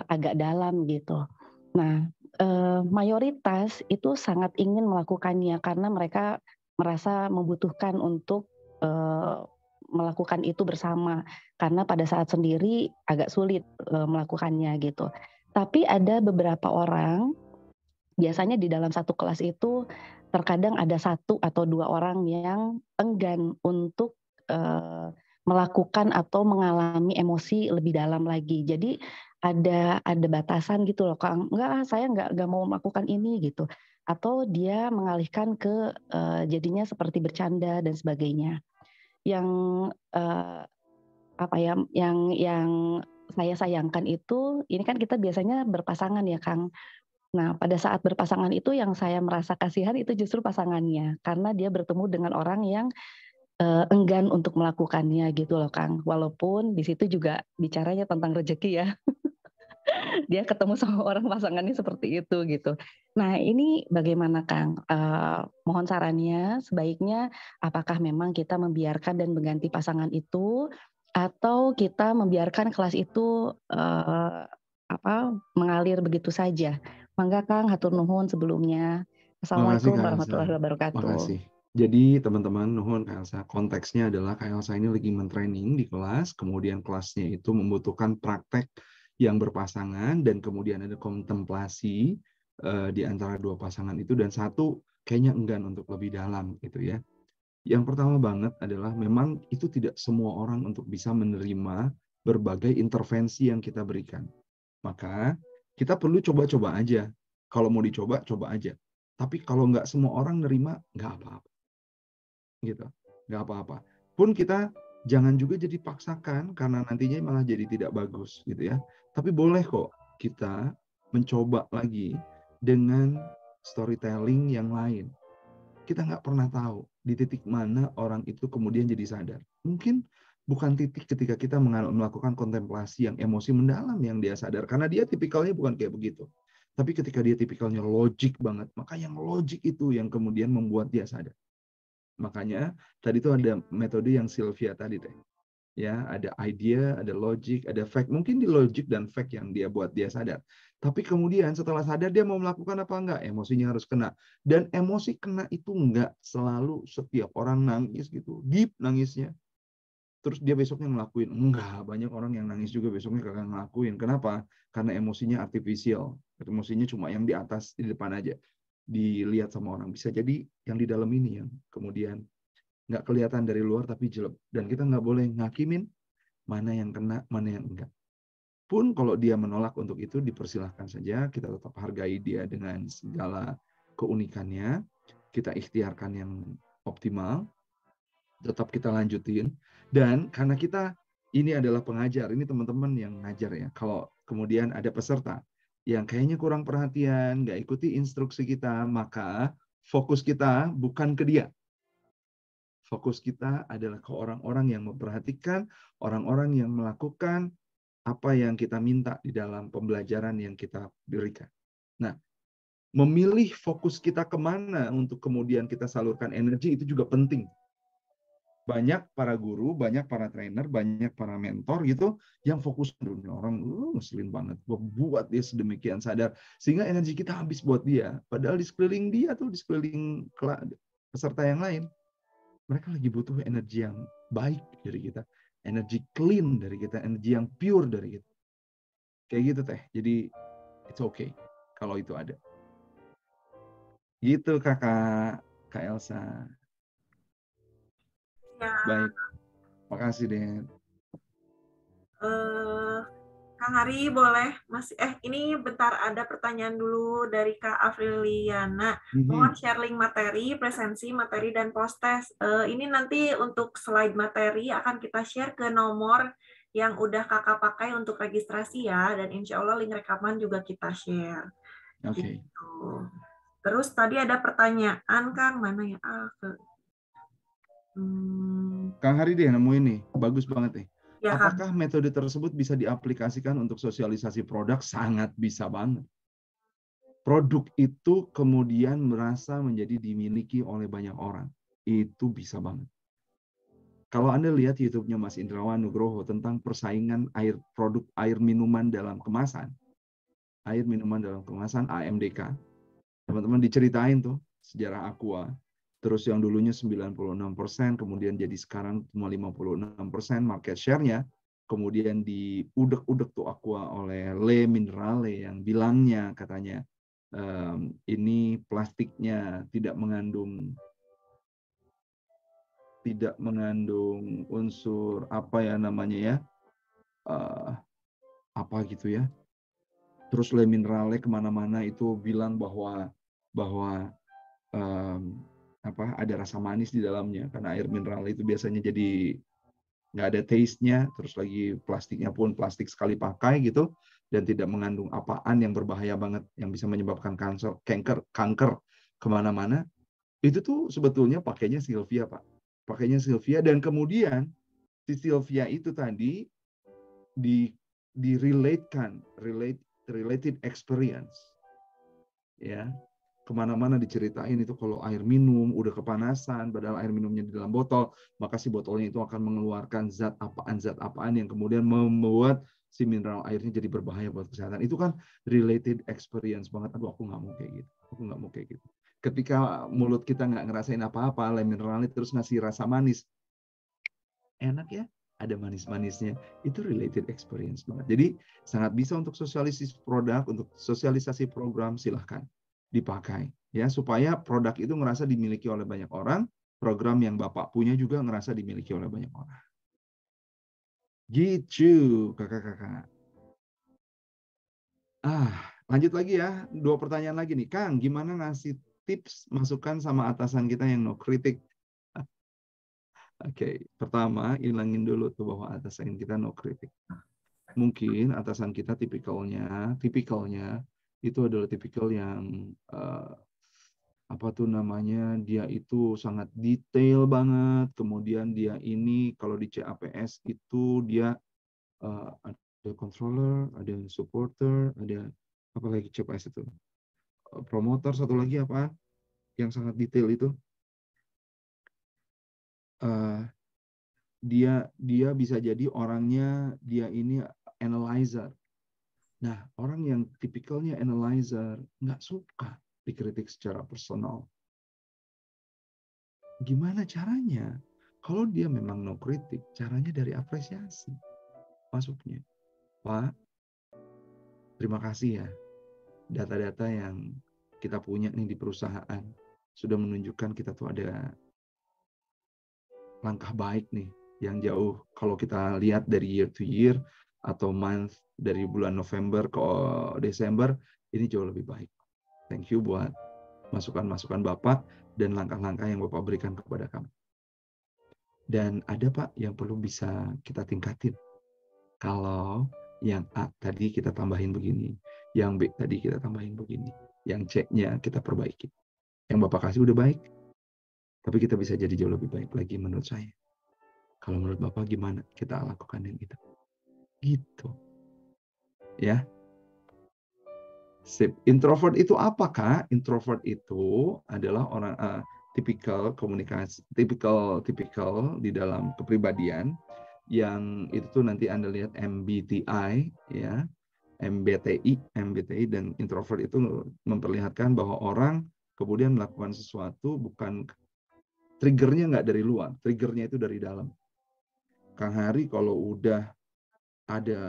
agak dalam gitu. Nah, mayoritas itu sangat ingin melakukannya karena mereka merasa membutuhkan untuk melakukan itu bersama, karena pada saat sendiri agak sulit melakukannya gitu. Tapi ada beberapa orang, biasanya di dalam satu kelas itu terkadang ada 1 atau 2 orang yang enggan untuk melakukan atau mengalami emosi lebih dalam lagi. Jadi ada batasan gitu loh, Kang. Enggak, saya enggak mau melakukan ini gitu. Atau dia mengalihkan ke jadinya seperti bercanda dan sebagainya. Yang yang saya sayangkan itu, ini kan kita biasanya berpasangan ya, Kang. Nah, pada saat berpasangan itu yang saya merasa kasihan itu justru pasangannya, karena dia bertemu dengan orang yang enggan untuk melakukannya gitu loh, Kang. Walaupun di situ juga bicaranya tentang rezeki ya. Dia ketemu sama orang pasangannya seperti itu gitu. Nah, ini bagaimana, Kang? Mohon sarannya, sebaiknya apakah memang kita membiarkan dan mengganti pasangan itu, atau kita membiarkan kelas itu mengalir begitu saja? Mangga, Kang, hatur nuhun sebelumnya. Assalamualaikum warahmatullahi wabarakatuh. Makasih. Jadi teman-teman, nuhun Kak Elsa, konteksnya adalah Kak Elsa ini lagi mentraining di kelas, kemudian kelasnya itu membutuhkan praktek yang berpasangan, dan kemudian ada kontemplasi di antara 2 pasangan itu, dan 1 kayaknya enggan untuk lebih dalam gitu ya. Yang pertama banget adalah memang itu tidak semua orang untuk bisa menerima berbagai intervensi yang kita berikan. Maka kita perlu coba-coba aja. Kalau mau dicoba, coba aja. Tapi kalau nggak semua orang nerima, nggak apa-apa. Gitu. Nggak apa-apa. Pun kita Jangan juga jadi paksakan karena nantinya malah jadi tidak bagus gitu ya. Tapi boleh kok kita mencoba lagi dengan storytelling yang lain. Kita nggak pernah tahu di titik mana orang itu kemudian jadi sadar. Mungkin bukan titik ketika kita melakukan kontemplasi yang emosi mendalam yang dia sadar. Karena dia tipikalnya bukan kayak begitu. Tapi ketika dia tipikalnya logik banget, maka yang logik itu yang kemudian membuat dia sadar. Makanya tadi itu ada metode yang Sylvia tadi teh. Ya, ada idea, ada logic, ada fact. Mungkin di logic dan fact yang dia buat dia sadar. Tapi kemudian setelah sadar dia mau melakukan apa enggak? Emosinya harus kena. Dan emosi kena itu enggak selalu setiap orang nangis gitu. Deep nangisnya. Terus dia besoknya ngelakuin. Enggak, banyak orang yang nangis juga besoknya kagak ngelakuin. Kenapa? Karena emosinya artificial. Emosinya cuma yang di atas, di depan aja. Dilihat sama orang. Bisa jadi yang di dalam ini yang kemudian nggak kelihatan dari luar tapi jelek. Dan kita nggak boleh ngakimin mana yang kena, mana yang enggak. Pun kalau dia menolak untuk itu, dipersilahkan saja. Kita tetap hargai dia dengan segala keunikannya. Kita ikhtiarkan yang optimal. Tetap kita lanjutin. Dan karena kita ini adalah pengajar, ini teman-teman yang ngajar ya. Kalau kemudian ada peserta yang kayaknya kurang perhatian, nggak ikuti instruksi kita, maka fokus kita bukan ke dia. Fokus kita adalah ke orang-orang yang memperhatikan, orang-orang yang melakukan apa yang kita minta di dalam pembelajaran yang kita berikan. Nah, memilih fokus kita kemana untuk kemudian kita salurkan energi itu juga penting. Banyak para guru, banyak para trainer, banyak para mentor gitu yang fokus dunia orang ngeselin banget. Buat dia sedemikian sadar sehingga energi kita habis buat dia. Padahal di sekeliling dia tuh, di sekeliling peserta yang lain, mereka lagi butuh energi yang baik dari kita, energi clean dari kita, energi yang pure dari kita. Kayak gitu teh. Jadi it's okay kalau itu ada. Gitu Kak Elsa. Ya. Baik. Makasih Den. Kang Hari boleh ini bentar ada pertanyaan dulu dari Kak Afriliana. Mohon share link materi, presensi, materi dan post test. Ini nanti untuk slide materi akan kita share ke nomor yang udah Kakak pakai untuk registrasi ya, dan insya Allah link rekaman juga kita share. Oke. Gitu. Terus tadi ada pertanyaan Kang, mana ya? Kang Hari deh nemuin nih, bagus banget nih. Ya, apakah metode tersebut bisa diaplikasikan untuk sosialisasi produk? Sangat bisa banget. Produk itu kemudian merasa menjadi dimiliki oleh banyak orang. Itu bisa banget. Kalau Anda lihat YouTube-nya Mas Indrawan Nugroho tentang persaingan produk air minuman dalam kemasan, AMDK, teman-teman diceritain tuh sejarah Aqua. Terus yang dulunya 96%, kemudian jadi sekarang cuma 56% market share-nya. Kemudian diudek-udek tuh Aqua oleh Le Minerale yang bilangnya katanya ini plastiknya tidak mengandung unsur apa ya namanya ya, apa gitu ya. Terus Le Minerale kemana-mana itu bilang bahwa ada rasa manis di dalamnya karena air mineral itu biasanya jadi nggak ada taste-nya, terus lagi plastiknya pun plastik sekali pakai gitu dan tidak mengandung apaan yang berbahaya banget yang bisa menyebabkan kanker kemana-mana. Itu tuh sebetulnya pakainya Sylvia Pak, dan kemudian si Sylvia itu tadi related experience ya. Kemana-mana diceritain itu kalau air minum udah kepanasan, padahal air minumnya di dalam botol, maka si botolnya itu akan mengeluarkan zat apaan yang kemudian membuat si mineral airnya jadi berbahaya buat kesehatan. Itu kan related experience banget. Aduh, aku nggak mau kayak gitu. Ketika mulut kita nggak ngerasain apa-apa, Le Minerale terus ngasih rasa manis, enak ya, ada manis-manisnya. Itu related experience banget. Jadi sangat bisa untuk sosialisasi produk, untuk sosialisasi program, silahkan dipakai ya supaya produk itu ngerasa dimiliki oleh banyak orang, program yang Bapak punya juga ngerasa dimiliki oleh banyak orang. Gitu, kakak-kakak. Lanjut lagi ya, 2 pertanyaan lagi nih. Kang, gimana ngasih tips masukan sama atasan kita yang no kritik? Oke, pertama ilangin dulu tuh bahwa atasan kita no kritik. Mungkin atasan kita tipikalnya itu adalah tipikal yang apa tuh namanya, dia itu sangat detail banget. Kemudian dia ini kalau di CAPS itu dia ada controller, ada supporter, ada apa lagi CAPS itu, promotor, satu lagi apa yang sangat detail itu, dia bisa jadi orangnya dia ini analyzer. Nah, orang yang tipikalnya analyzer nggak suka dikritik secara personal. Gimana caranya? Kalau dia memang no kritik, caranya dari apresiasi. Masuknya, Pak, terima kasih ya. Data-data yang kita punya nih di perusahaan sudah menunjukkan kita tuh ada langkah baik nih yang jauh. Kalau kita lihat dari year to year atau month dari bulan November ke Desember, ini jauh lebih baik. Thank you buat masukan-masukan Bapak dan langkah-langkah yang Bapak berikan kepada kami. Dan ada Pak yang perlu bisa kita tingkatin. Kalau yang A tadi kita tambahin begini, yang B tadi kita tambahin begini, yang C-nya kita perbaiki. Yang Bapak kasih udah baik, tapi kita bisa jadi jauh lebih baik lagi menurut saya. Kalau menurut Bapak gimana kita lakukan yang itu? Gitu. Ya. Sip. Introvert itu apakah? Introvert itu adalah orang tipikal komunikasi, tipikal di dalam kepribadian yang itu tuh nanti Anda lihat MBTI ya. MBTI dan introvert itu memperlihatkan bahwa orang kemudian melakukan sesuatu bukan triggernya nggak dari luar, triggernya itu dari dalam. Kang Hari kalau udah ada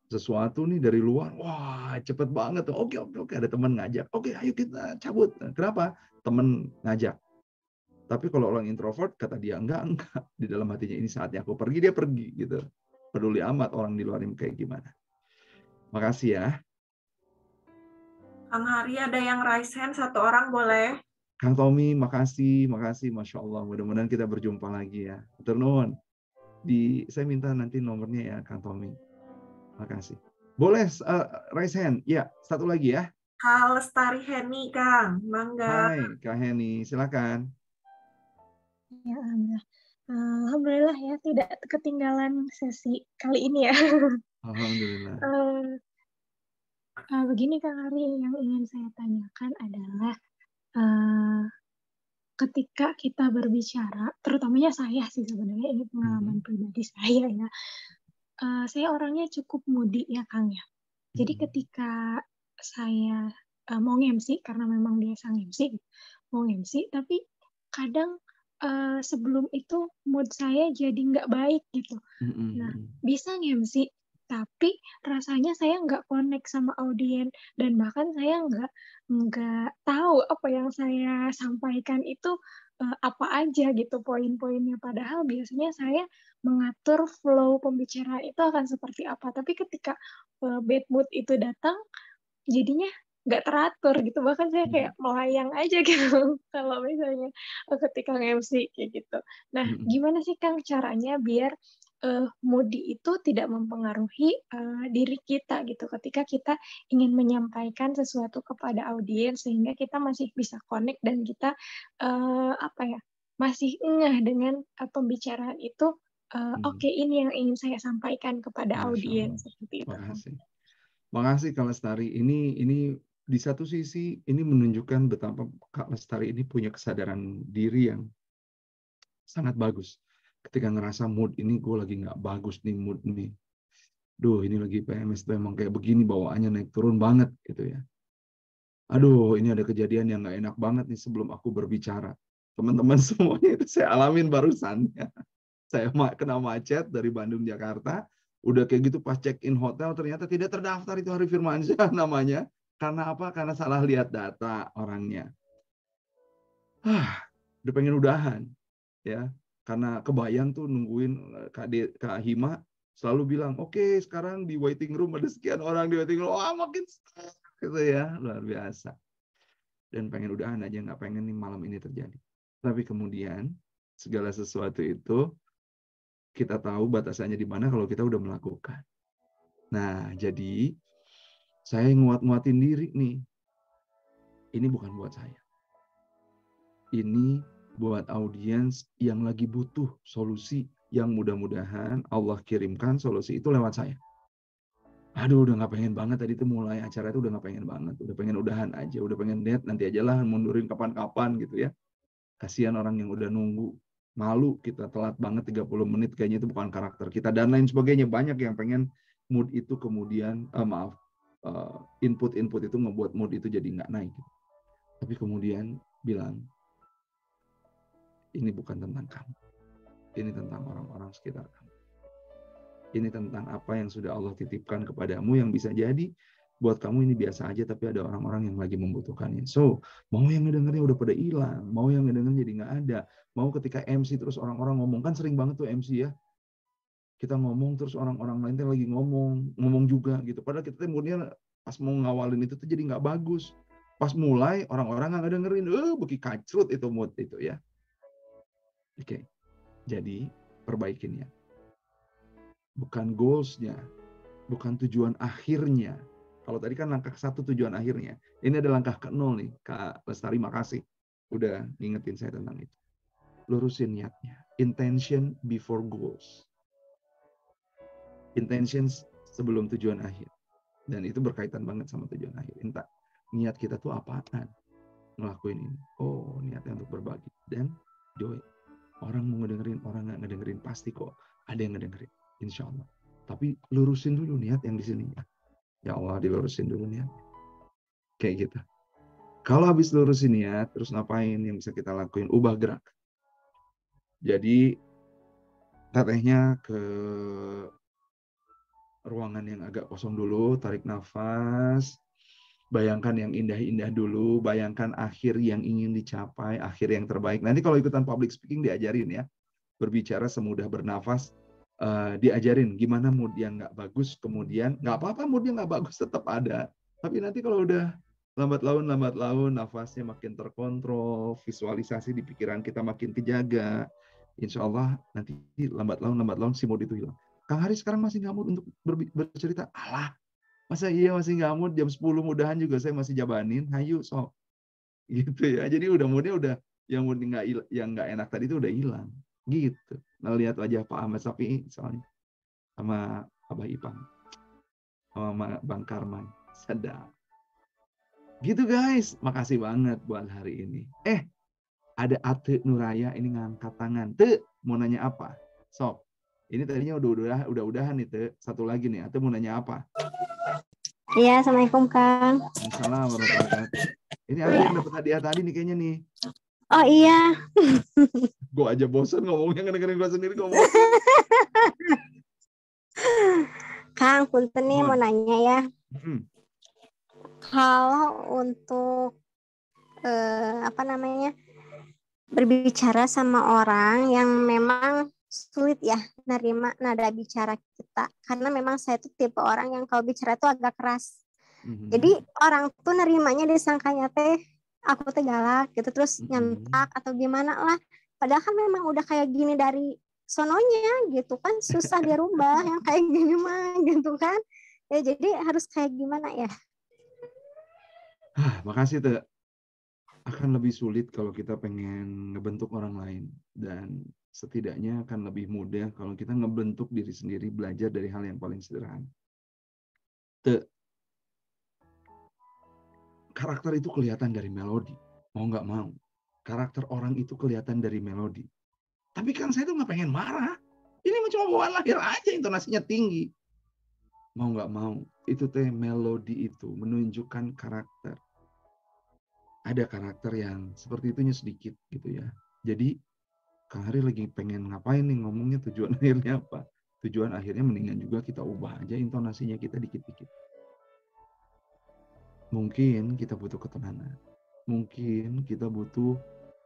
sesuatu nih dari luar, wah cepet banget tuh. Oke, ada teman ngajak. Oke, ayo kita cabut. Kenapa? Teman ngajak. Tapi kalau orang introvert, kata dia enggak. Di dalam hatinya ini saatnya aku pergi, dia pergi gitu. Peduli amat orang di luar ini kayak gimana. Makasih ya. Kang Hari ada yang raise hand, satu orang boleh. Kang Tommy, makasih. Masya Allah. Mudah-mudahan kita berjumpa lagi ya. Hatur nuhun. Saya minta nanti nomornya ya, Kang Tommy. Makasih. Boleh raise hand. Ya, satu lagi ya. Kak Lestari Heni, Kang. Mangga. Hai, Kak Heni. Silakan. Ya, alhamdulillah ya, tidak ketinggalan sesi kali ini ya. Alhamdulillah. Begini Kang Ari, yang ingin saya tanyakan adalah ketika kita berbicara, terutamanya saya sih sebenarnya, ini pengalaman pribadi saya ya. Saya orangnya cukup moody ya Kang ya. Jadi ketika saya mau nge-MC, karena memang biasa nge-MC, mau nge-MC, tapi kadang sebelum itu mood saya jadi nggak baik gitu. Nah, bisa nge-MC, tapi rasanya saya nggak connect sama audiens, dan bahkan saya nggak tahu apa yang saya sampaikan itu apa aja gitu poin-poinnya. Padahal biasanya saya mengatur flow pembicaraan itu akan seperti apa. Tapi ketika bad mood itu datang, jadinya nggak teratur gitu. Bahkan saya kayak melayang aja gitu kalau misalnya ketika nge-MC kayak gitu. Nah, gimana sih Kang caranya biar moody itu tidak mempengaruhi diri kita gitu ketika kita ingin menyampaikan sesuatu kepada audiens, sehingga kita masih bisa connect dan kita masih ngeh dengan pembicaraan itu. Oke, ini yang ingin saya sampaikan kepada audiens seperti itu. Makasih Kak Lestari. Ini di satu sisi ini menunjukkan betapa Kak Lestari ini punya kesadaran diri yang sangat bagus. Ketika ngerasa mood ini gue lagi nggak bagus nih mood nih. Duh, ini lagi PMS tuh emang kayak begini bawaannya naik turun banget gitu ya. Aduh, ini ada kejadian yang nggak enak banget nih sebelum aku berbicara. Teman-teman semuanya itu saya alamin barusan. Ya. Saya kena macet dari Bandung Jakarta. Udah kayak gitu pas check-in hotel ternyata tidak terdaftar itu Hari Firmansyah namanya. Karena apa? Karena salah lihat data orangnya. Udah pengen udahan. Ya. Karena kebayang tuh nungguin Kak Hima selalu bilang, oke, sekarang di waiting room ada sekian orang di waiting room. Wah, makin gitu ya. Luar biasa. Dan pengen udahan aja, nggak pengen nih malam ini terjadi. Tapi kemudian Segala sesuatu itu kita tahu batasannya di mana kalau kita udah melakukan. Nah, jadi saya nguat-nguatin diri nih. Ini bukan buat saya. Ini buat audiens yang lagi butuh solusi yang mudah-mudahan Allah kirimkan solusi itu lewat saya. Aduh, udah nggak pengen banget tadi tuh mulai acara itu udah nggak pengen banget. Udah pengen udahan aja, udah pengen net nanti aja lah, mundurin kapan-kapan gitu ya. Kasihan orang yang udah nunggu. Malu kita telat banget 30 menit, kayaknya itu bukan karakter kita dan lain sebagainya. Banyak yang pengen mood itu kemudian, input-input itu ngebuat mood itu jadi nggak naik. Tapi kemudian bilang, ini bukan tentang kamu. Ini tentang orang-orang sekitar kamu. Ini tentang apa yang sudah Allah titipkan kepadamu yang bisa jadi buat kamu ini biasa aja, tapi ada orang-orang yang lagi membutuhkannya. So, mau yang ngedengernya udah pada hilang, mau yang ngedengernya jadi nggak ada, mau ketika MC terus orang-orang ngomong, kan sering banget tuh MC ya, kita ngomong terus orang-orang lain tuh lagi ngomong juga gitu. Padahal kita kemudian pas mau ngawalin itu tuh jadi nggak bagus. Pas mulai orang-orang nggak dengerin, beki kacrut itu mood itu ya. Oke, jadi perbaikinnya. Bukan goals-nya, bukan tujuan akhirnya. Kalau tadi kan langkah 1 tujuan akhirnya. Ini ada langkah ke 0 nih. Kak Lestari, makasih. Udah ngingetin saya tentang itu. Lurusin niatnya. Intention before goals. Intentions sebelum tujuan akhir. Dan itu berkaitan banget sama tujuan akhir. Entah niat kita tuh apaan ngelakuin ini. Oh, niatnya untuk berbagi. Dan joy. Orang mau ngedengerin, orang nggak ngedengerin, pasti kok ada yang ngedengerin. Insya Allah. Tapi lurusin dulu niat yang di sini. Ya Allah, dilurusin dulu niat. Kayak gitu. Kalau habis lurusin niat, terus ngapain yang bisa kita lakuin? Ubah gerak. Jadi, tetehnya ke ruangan yang agak kosong dulu, tarik nafas, bayangkan yang indah-indah dulu, bayangkan akhir yang ingin dicapai, akhir yang terbaik. Nanti kalau ikutan public speaking diajarin ya, berbicara semudah bernafas, diajarin gimana mood yang nggak bagus, kemudian nggak apa-apa mood yang nggak bagus tetap ada, tapi nanti kalau udah lambat laun nafasnya makin terkontrol, visualisasi di pikiran kita makin kejaga, insya Allah nanti lambat laun si mood itu hilang. Kang Haris sekarang masih nggak mood untuk bercerita, alah masa iya masih nggak mood, jam 10 mudahan juga saya masih jabanin, hayu sok gitu ya. Jadi udah moodnya udah yang mood yang nggak enak tadi itu udah hilang gitu. Nah, lihat wajah Pak Ahmad Safi'i soalnya sama Abah Ipang sama Bang Karman, sedap gitu guys. Makasih banget buat hari ini. Ada Ate Nuraya ini ngangkat tangan. Te mau nanya apa? Sok, ini tadinya udahan nih Te. Satu lagi nih, Ate mau nanya apa? Iya, Assalamualaikum Kang. Assalamualaikum warahmatullahi wabarakatuh. Ini Ate yang dapat hadiah tadi nih kayaknya nih. Oh iya. Gue aja bosan ngomongnya, ngedengerin gue sendiri ngomong. Kang, punten nih mau nanya ya. Kalau untuk berbicara sama orang yang memang sulit ya nerima nada bicara kita, karena memang saya tuh tipe orang yang kalau bicara itu agak keras. Jadi orang tuh nerimanya disangkanya teh aku teh galak gitu, terus nyentak atau gimana lah. Padahal kan memang udah kayak gini dari sononya gitu kan, susah dirubah yang kayak gini mah gitu kan. Ya jadi harus kayak gimana ya? Makasih Teh. Akan lebih sulit kalau kita pengen ngebentuk orang lain, dan setidaknya akan lebih mudah kalau kita ngebentuk diri sendiri, belajar dari hal yang paling sederhana. Teh. Karakter itu kelihatan dari melodi, mau nggak mau. Karakter orang itu kelihatan dari melodi. Tapi kan saya tuh nggak pengen marah. Ini cuma bawaan lahir aja, intonasinya tinggi. Mau nggak mau, itu teh melodi itu menunjukkan karakter. Ada karakter yang seperti itunya sedikit gitu ya. Jadi Kang Hari lagi pengen ngapain nih, ngomongnya tujuan akhirnya apa? Tujuan akhirnya mendingan juga kita ubah aja intonasinya kita dikit-dikit. Mungkin kita butuh ketenangan. Mungkin kita butuh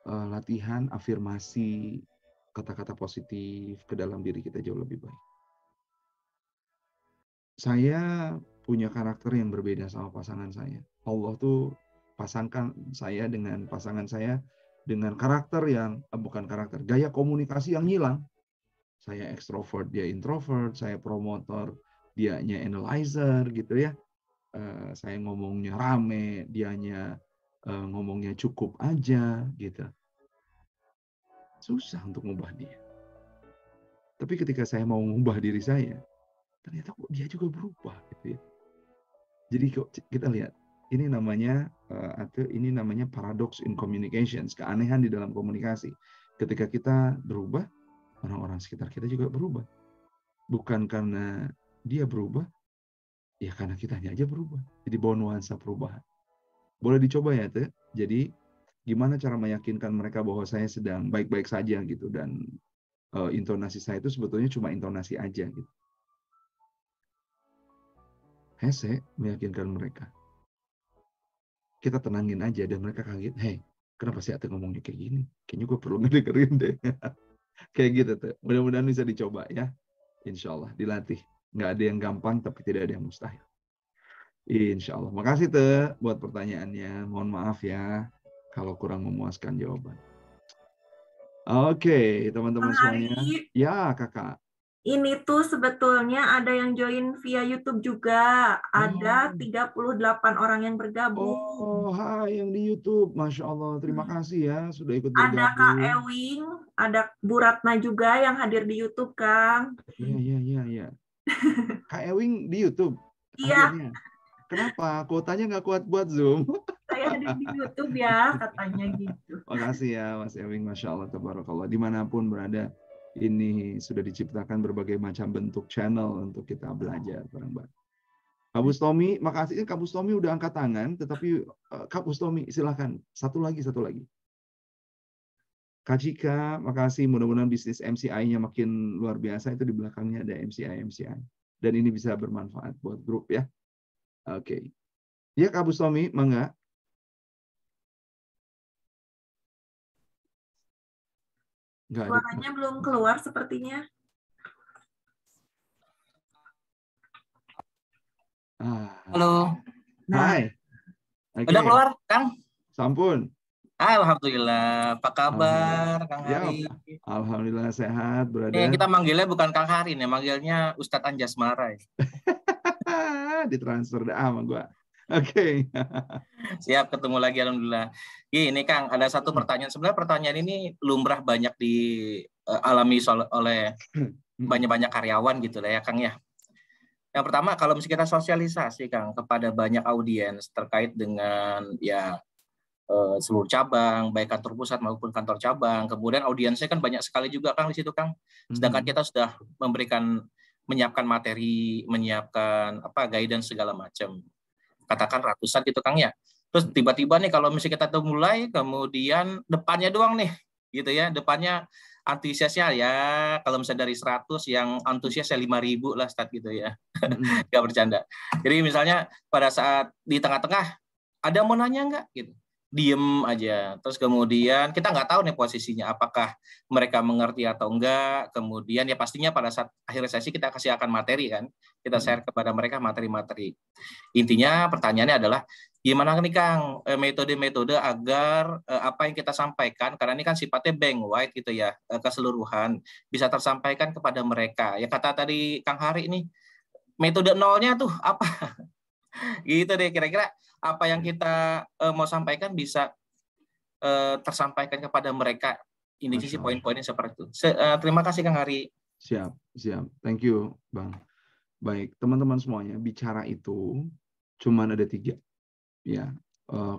latihan afirmasi, kata-kata positif ke dalam diri kita jauh lebih baik. Saya punya karakter yang berbeda sama pasangan saya. Allah tuh pasangkan saya dengan pasangan saya dengan karakter yang bukan karakter, gaya komunikasi yang hilang. Saya ekstrovert, dia introvert, saya promotor, dianya analyzer gitu ya. Saya ngomongnya rame, dianya ngomongnya cukup aja gitu. Susah untuk ngubah dia. Tapi ketika saya mau ngubah diri saya, ternyata kok dia juga berubah gitu ya. Jadi kok kita lihat, ini namanya paradox in communications, keanehan di dalam komunikasi. Ketika kita berubah, orang-orang sekitar kita juga berubah. Bukan karena dia berubah, ya karena kitanya aja berubah. Jadi bawa nuansa perubahan. Boleh dicoba ya, Teh. Jadi gimana cara meyakinkan mereka bahwa saya sedang baik-baik saja gitu, dan intonasi saya itu sebetulnya cuma intonasi aja gitu. Hese meyakinkan mereka. Kita tenangin aja dan mereka kaget. Hey, kenapa sih Ate ngomongnya kayak gini? Kayaknya gue perlu ngedengerin deh. Kayak gitu tuh. Mudah-mudahan bisa dicoba ya. Insya Allah dilatih. Nggak ada yang gampang tapi tidak ada yang mustahil. Insya Allah. Makasih tuh buat pertanyaannya. Mohon maaf ya kalau kurang memuaskan jawaban. Oke, teman-teman semuanya. Ya, Kakak. Ini tuh sebetulnya ada yang join via YouTube juga. Ada 38 orang yang bergabung. Oh, hai yang di YouTube. Masya Allah. Terima kasih ya sudah ikut bergabung. Ada Kak Ewing, ada Bu Ratna juga yang hadir di YouTube, Kang. Iya. Kak Ewing di YouTube? Iya. Akhirnya. Kenapa? Kuotanya nggak kuat buat Zoom? Saya hadir di YouTube ya, katanya gitu. Makasih ya Mas Ewing. Masya Allah, tabarakallah. Dimanapun berada, ini sudah diciptakan berbagai macam bentuk channel untuk kita belajar bareng-bareng. Kak Bustomi, makasih. Kak Bustomi udah angkat tangan, tetapi Kak Bustomi silahkan. Satu lagi. Kak Cika, makasih. Mudah-mudahan bisnis MCI-nya makin luar biasa. Itu di belakangnya ada MCI. Dan ini bisa bermanfaat buat grup ya. Oke. Ya Kak Bustomi, mangga. Suaranya belum keluar sepertinya. Halo. Hai. Okay. Udah keluar, Kang? Sampun. Alhamdulillah. Apa kabar, Kang Hari? Ya, alhamdulillah sehat, brother. Kita manggilnya bukan Kang Hari nih, manggilnya Ustadz Anjasmara. Ditransfer sama gua. Oke. Siap, ketemu lagi, alhamdulillah. Ini Kang, ada satu pertanyaan. Sebenarnya pertanyaan ini lumrah banyak dialami oleh banyak karyawan gitu lah ya, Kang ya. Yang pertama, kalau misalnya kita sosialisasi, Kang, kepada banyak audiens terkait dengan ya seluruh cabang, baik kantor pusat maupun kantor cabang. Kemudian audiensnya kan banyak sekali juga, Kang, di situ, Kang. Sedangkan kita sudah menyiapkan materi, menyiapkan guidance segala macam. Katakan ratusan gitu, Kang ya. Terus tiba-tiba nih kalau misalnya kita tuh mulai, kemudian depannya doang nih, gitu ya. Depannya antusiasnya ya, kalau misalnya dari 100 yang antusiasnya 5.000 lah, start gitu ya. Nggak bercanda. Jadi misalnya pada saat di tengah-tengah, ada mau nanya nggak? Gitu. Diem aja. Terus kemudian kita nggak tahu nih posisinya, apakah mereka mengerti atau enggak. Kemudian ya pastinya pada saat akhir sesi kita kasih akan materi kan. Kita share kepada mereka materi-materi. Intinya pertanyaannya adalah gimana nih Kang metode-metode agar apa yang kita sampaikan, karena ini kan sifatnya bank wide gitu ya, keseluruhan bisa tersampaikan kepada mereka. Ya kata tadi Kang Hari ini metode nolnya tuh apa? Gitu deh kira-kira apa yang kita mau sampaikan bisa tersampaikan kepada mereka. Ini sih poin-poinnya seperti itu. Terima kasih Kang Hari. Siap. Thank you Bang. Baik, teman-teman semuanya, bicara itu cuma ada 3. Ya,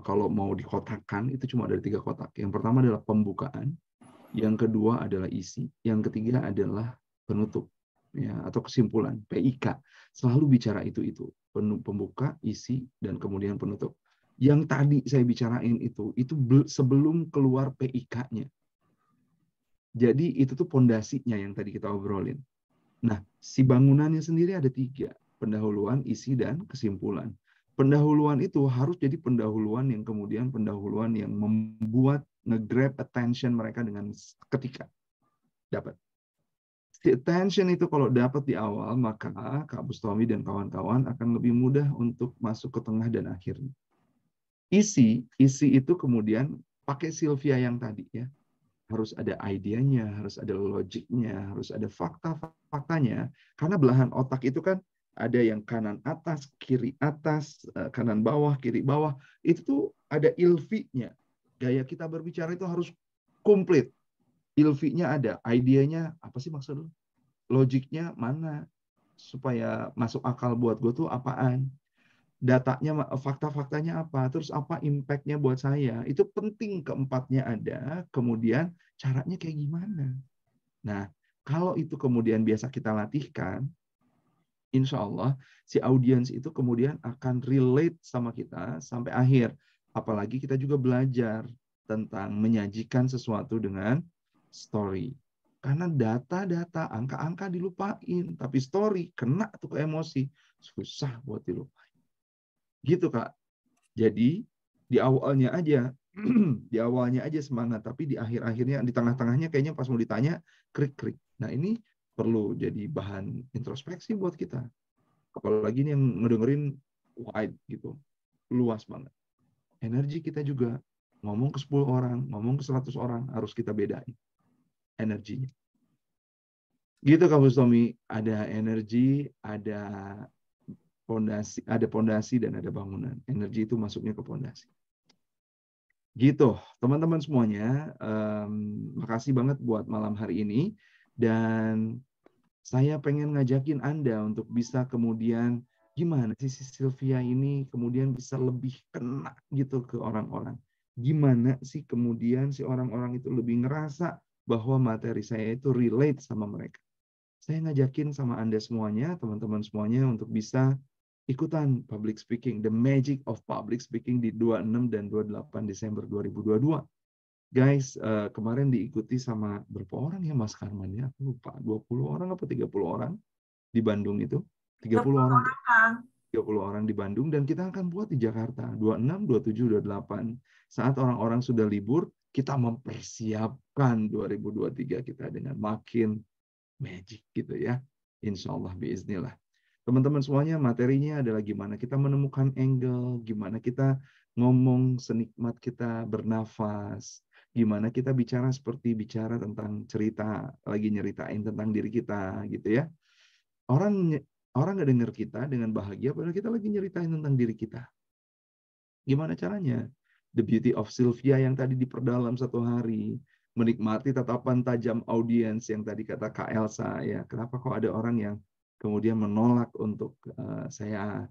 kalau mau dikotakkan itu cuma ada 3 kotak. Yang pertama adalah pembukaan, yang kedua adalah isi, yang ketiga adalah penutup, ya, atau kesimpulan, PIK. Selalu bicara itu. Pembuka, isi, dan kemudian penutup. Yang tadi saya bicarain itu sebelum keluar PIK-nya. Jadi itu tuh pondasinya yang tadi kita obrolin. Nah, si bangunannya sendiri ada 3. Pendahuluan, isi, dan kesimpulan. Pendahuluan itu harus jadi pendahuluan yang kemudian pendahuluan yang membuat nge-grab attention mereka dengan ketika dapat. Si attention itu kalau dapat di awal, maka Kak Bustomi dan kawan-kawan akan lebih mudah untuk masuk ke tengah dan akhirnya. Isi itu kemudian pakai Sylvia yang tadi ya. Harus ada idenya, harus ada logiknya, harus ada fakta-faktanya. Karena belahan otak itu kan ada yang kanan atas, kiri atas, kanan bawah, kiri bawah. Itu tuh ada ilfinya. Gaya kita berbicara itu harus komplit. Ilfinya ada, idenya apa sih maksud lu? Logiknya mana? Supaya masuk akal buat gue tuh apaan? Datanya, fakta-faktanya apa, terus apa impact-nya buat saya, itu penting keempatnya ada, kemudian caranya kayak gimana. Nah, kalau itu kemudian biasa kita latihkan, insya Allah si audiens itu kemudian akan relate sama kita sampai akhir. Apalagi kita juga belajar tentang menyajikan sesuatu dengan story. Karena data-data, angka-angka dilupain, tapi story kena tuh ke emosi, susah buat dilupain. Gitu Kak. Jadi di awalnya aja di awalnya aja semangat, tapi di akhir-akhirnya, di tengah-tengahnya kayaknya pas mau ditanya krik-krik. Nah, ini perlu jadi bahan introspeksi buat kita. Apalagi ini yang ngedengerin wide gitu. Luas banget. Energi kita juga ngomong ke 10 orang, ngomong ke 100 orang harus kita bedain energinya. Gitu Kak Bustomi, ada energi, ada pondasi dan ada bangunan. Energi itu masuknya ke pondasi. Gitu, teman-teman semuanya. Makasih banget buat malam hari ini. Dan saya pengen ngajakin Anda untuk bisa kemudian gimana sih si Sylvia ini kemudian bisa lebih kena gitu ke orang-orang. Gimana sih kemudian si orang-orang itu lebih ngerasa bahwa materi saya itu relate sama mereka. Saya ngajakin sama Anda semuanya, teman-teman semuanya untuk bisa ikutan public speaking, the magic of public speaking di 26 dan 28 Desember 2022. Guys, kemarin diikuti sama berapa orang ya Mas Karman ya? Aku lupa, 20 orang apa 30 orang di Bandung itu? 30 orang. 30 orang di Bandung, dan kita akan buat di Jakarta 26, 27, 28. Saat orang-orang sudah libur, kita mempersiapkan 2023 kita dengan makin magic gitu ya. Insya Allah, biiznillah. Teman-teman semuanya, materinya adalah gimana kita menemukan angle, gimana kita ngomong senikmat kita bernafas, gimana kita bicara seperti bicara tentang cerita, lagi nyeritain tentang diri kita gitu ya. Orang nggak dengar kita dengan bahagia padahal kita lagi nyeritain tentang diri kita. Gimana caranya? The beauty of Sylvia yang tadi diperdalam satu hari, menikmati tatapan tajam audiens yang tadi kata Kak Elsa ya. Kenapa kok ada orang yang kemudian menolak untuk saya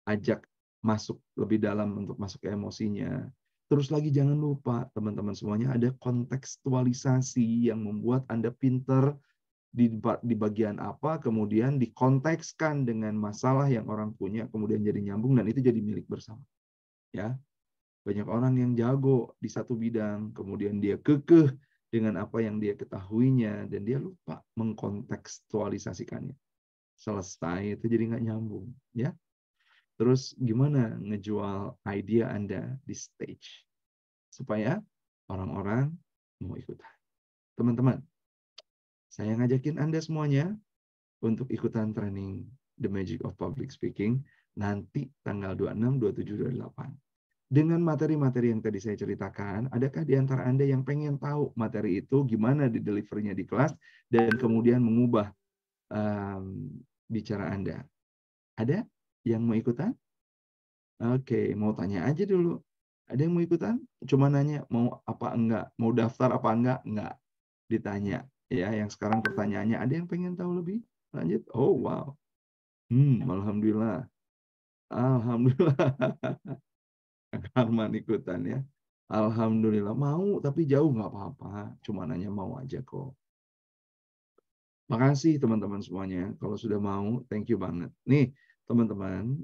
ajak masuk lebih dalam untuk masuk ke emosinya. Terus lagi jangan lupa teman-teman semuanya ada kontekstualisasi yang membuat Anda pinter di bagian apa, kemudian dikontekskan dengan masalah yang orang punya, kemudian jadi nyambung dan itu jadi milik bersama. Ya, banyak orang yang jago di satu bidang, kemudian dia kekeh dengan apa yang dia ketahuinya dan dia lupa mengkontekstualisasikannya. Selesai itu jadi nggak nyambung, ya. Terus gimana ngejual ide Anda di stage supaya orang-orang mau ikutan. Teman-teman, saya ngajakin Anda semuanya untuk ikutan training The Magic of Public Speaking nanti tanggal 26, 27, 28. Dengan materi-materi yang tadi saya ceritakan, adakah di antara Anda yang pengen tahu materi itu gimana di delivery-nya di kelas dan kemudian mengubah bicara Anda? Ada yang mau ikutan? Oke, mau tanya aja dulu. Ada yang mau ikutan? Cuma nanya mau apa enggak? Mau daftar apa enggak? Enggak. Ditanya. Ya, yang sekarang pertanyaannya, ada yang pengen tahu lebih? Lanjut. Oh, wow. Alhamdulillah. Alhamdulillah. Karman ikutan ya. Alhamdulillah. Mau, tapi jauh nggak apa-apa. Cuma nanya mau aja kok. Makasih teman-teman semuanya. Kalau sudah mau, thank you banget. Nih, teman-teman,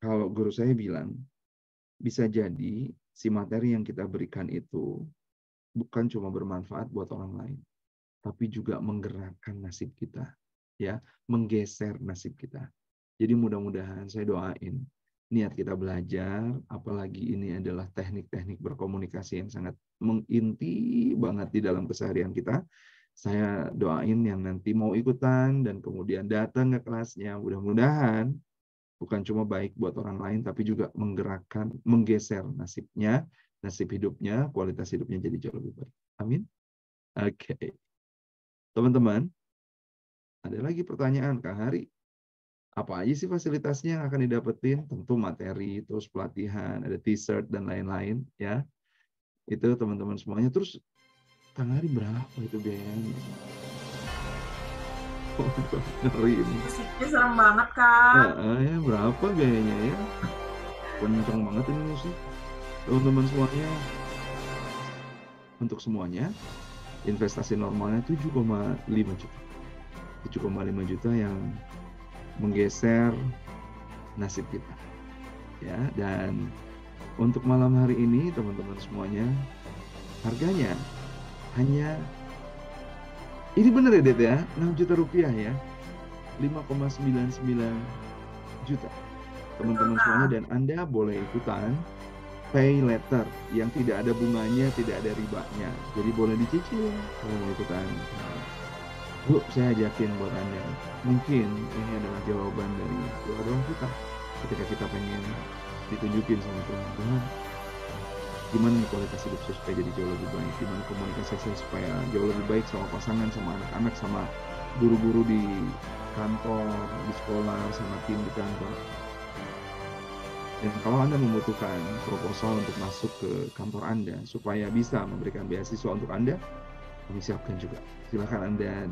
kalau guru saya bilang, bisa jadi si materi yang kita berikan itu bukan cuma bermanfaat buat orang lain, tapi juga menggerakkan nasib kita, ya, menggeser nasib kita. Jadi mudah-mudahan saya doain niat kita belajar, apalagi ini adalah teknik-teknik berkomunikasi yang sangat menginti banget di dalam keseharian kita. Saya doain yang nanti mau ikutan dan kemudian datang ke kelasnya, mudah-mudahan bukan cuma baik buat orang lain, tapi juga menggerakkan, menggeser nasibnya, nasib hidupnya, kualitas hidupnya jadi jauh lebih baik. Amin. Oke. Teman-teman, ada lagi pertanyaan Kak Hari. Apa aja sih fasilitasnya yang akan didapetin? Tentu materi, terus pelatihan, ada t-shirt dan lain-lain ya. Itu teman-teman semuanya. Terus Kang Hari berapa itu biayanya? Ngeri ini. Musiknya serem banget, Kak. Ya, berapa biayanya ya? Kenceng banget ini musik. Teman-teman semuanya. Untuk semuanya, investasi normalnya 7,5 juta. 7,5 juta yang menggeser nasib kita. Ya, dan untuk malam hari ini teman-teman semuanya, harganya hanya, ini benar ya Det ya, 6 juta rupiah ya, 5,99 juta teman-teman semuanya, dan Anda boleh ikutan pay letter yang tidak ada bunganya, tidak ada ribanya, jadi boleh dicicil kalau mau ikutan. Bu, saya ajakin buat Anda, mungkin ini adalah jawaban dari doa-doa kita ketika kita pengen ditunjukin sama Tuhan, gimana nih kualitas hidup saya supaya jadi jauh lebih baik, gimana komunikasi saya supaya jauh lebih baik sama pasangan, sama anak-anak, sama guru-guru di kantor, di sekolah, sama tim di kantor. Dan kalau Anda membutuhkan proposal untuk masuk ke kantor Anda supaya bisa memberikan beasiswa untuk Anda, kami siapkan juga. Silakan Anda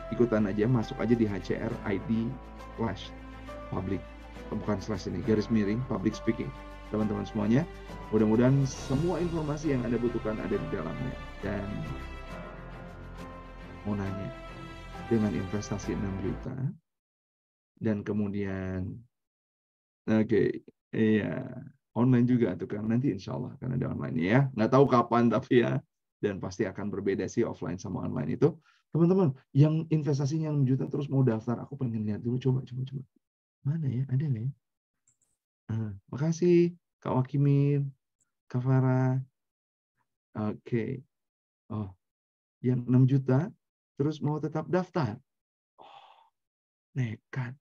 ikutan aja, masuk aja di HCR ID /public, bukan slash ini, garis miring public speaking. Teman-teman semuanya, mudah-mudahan semua informasi yang Anda butuhkan ada di dalamnya. Dan mau nanya, dengan investasi 6 juta dan kemudian iya, online juga tuh kan, nanti insya Allah akan ada online ya, nggak tahu kapan tapi ya, dan pasti akan berbeda sih offline sama online itu. Teman-teman yang investasinya 6 juta terus mau daftar, aku pengen lihat dulu, coba mana ya, ada nggak ya? Makasih Kak Wakimin, Kak Farah. Oke. Oh, yang 6 juta terus mau tetap daftar. Oh, nekat.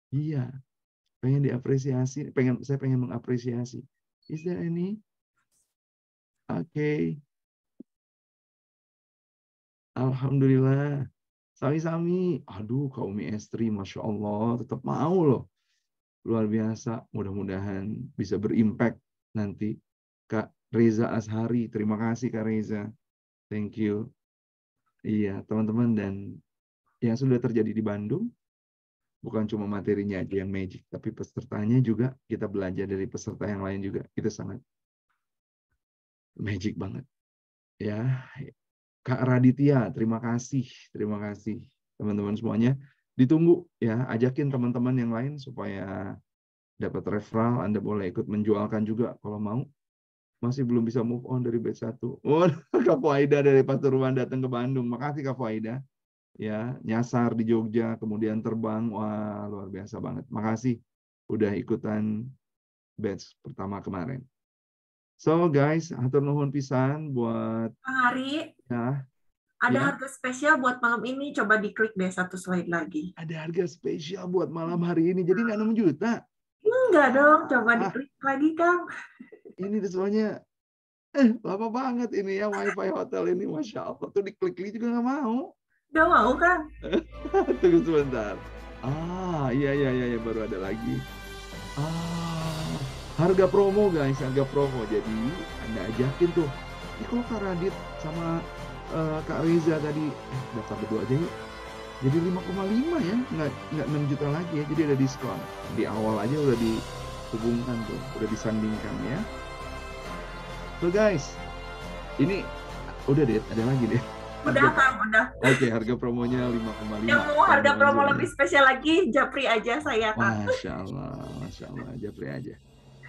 Iya. Pengen diapresiasi, saya pengen mengapresiasi. Is there any? Oke. Alhamdulillah. Sami-sami. Aduh, Kak Umi Estri, Masya Allah, tetap mau loh. Luar biasa. Mudah-mudahan bisa berimpact nanti. Kak Reza Ashari, terima kasih Kak Reza. Thank you. Iya, teman-teman, dan yang sudah terjadi di Bandung, bukan cuma materinya aja yang magic, tapi pesertanya juga kita belajar dari peserta yang lain juga. Itu sangat magic banget. Ya, Kak Raditya, terima kasih teman-teman semuanya. Ditunggu ya, ajakin teman-teman yang lain supaya dapat referral. Anda boleh ikut menjualkan juga kalau mau. Masih belum bisa move on dari batch 1. Oh, Kak Fuaida dari Pasuruan datang ke Bandung. Makasih Kak Fuaida. Ya, nyasar di Jogja, kemudian terbang. Wah, luar biasa banget. Makasih udah ikutan batch pertama kemarin. So guys, hatur nuhun pisan buat Hari. Ya. Ada harga spesial buat malam ini. Coba diklik deh satu slide lagi. Ada harga spesial buat malam hari ini. Jadi nggak 6 juta. Enggak dong. Coba diklik lagi, Kang. Ini semuanya lama banget ini ya, wifi hotel ini. Masya Allah. Tuh diklik-klik juga nggak mau. Nggak mau, Kang. Tunggu sebentar. Iya, baru ada lagi. Harga promo guys, harga promo. Jadi Anda ajakin tuh. Ini kalau Kak Radit sama Kak Reza tadi daftar berdua aja yuk. Jadi 5,5 ya, nggak 6 juta lagi ya. Jadi ada diskon. Di awal aja udah dihubungkan tuh, udah disandingkan ya. So guys, ini udah deh, ada lagi deh. Udah, Kang, udah. Oke, harga promonya 5,5. Yang mau harga promo lebih spesial lagi, japri aja saya, Kang. Masya Allah, japri aja.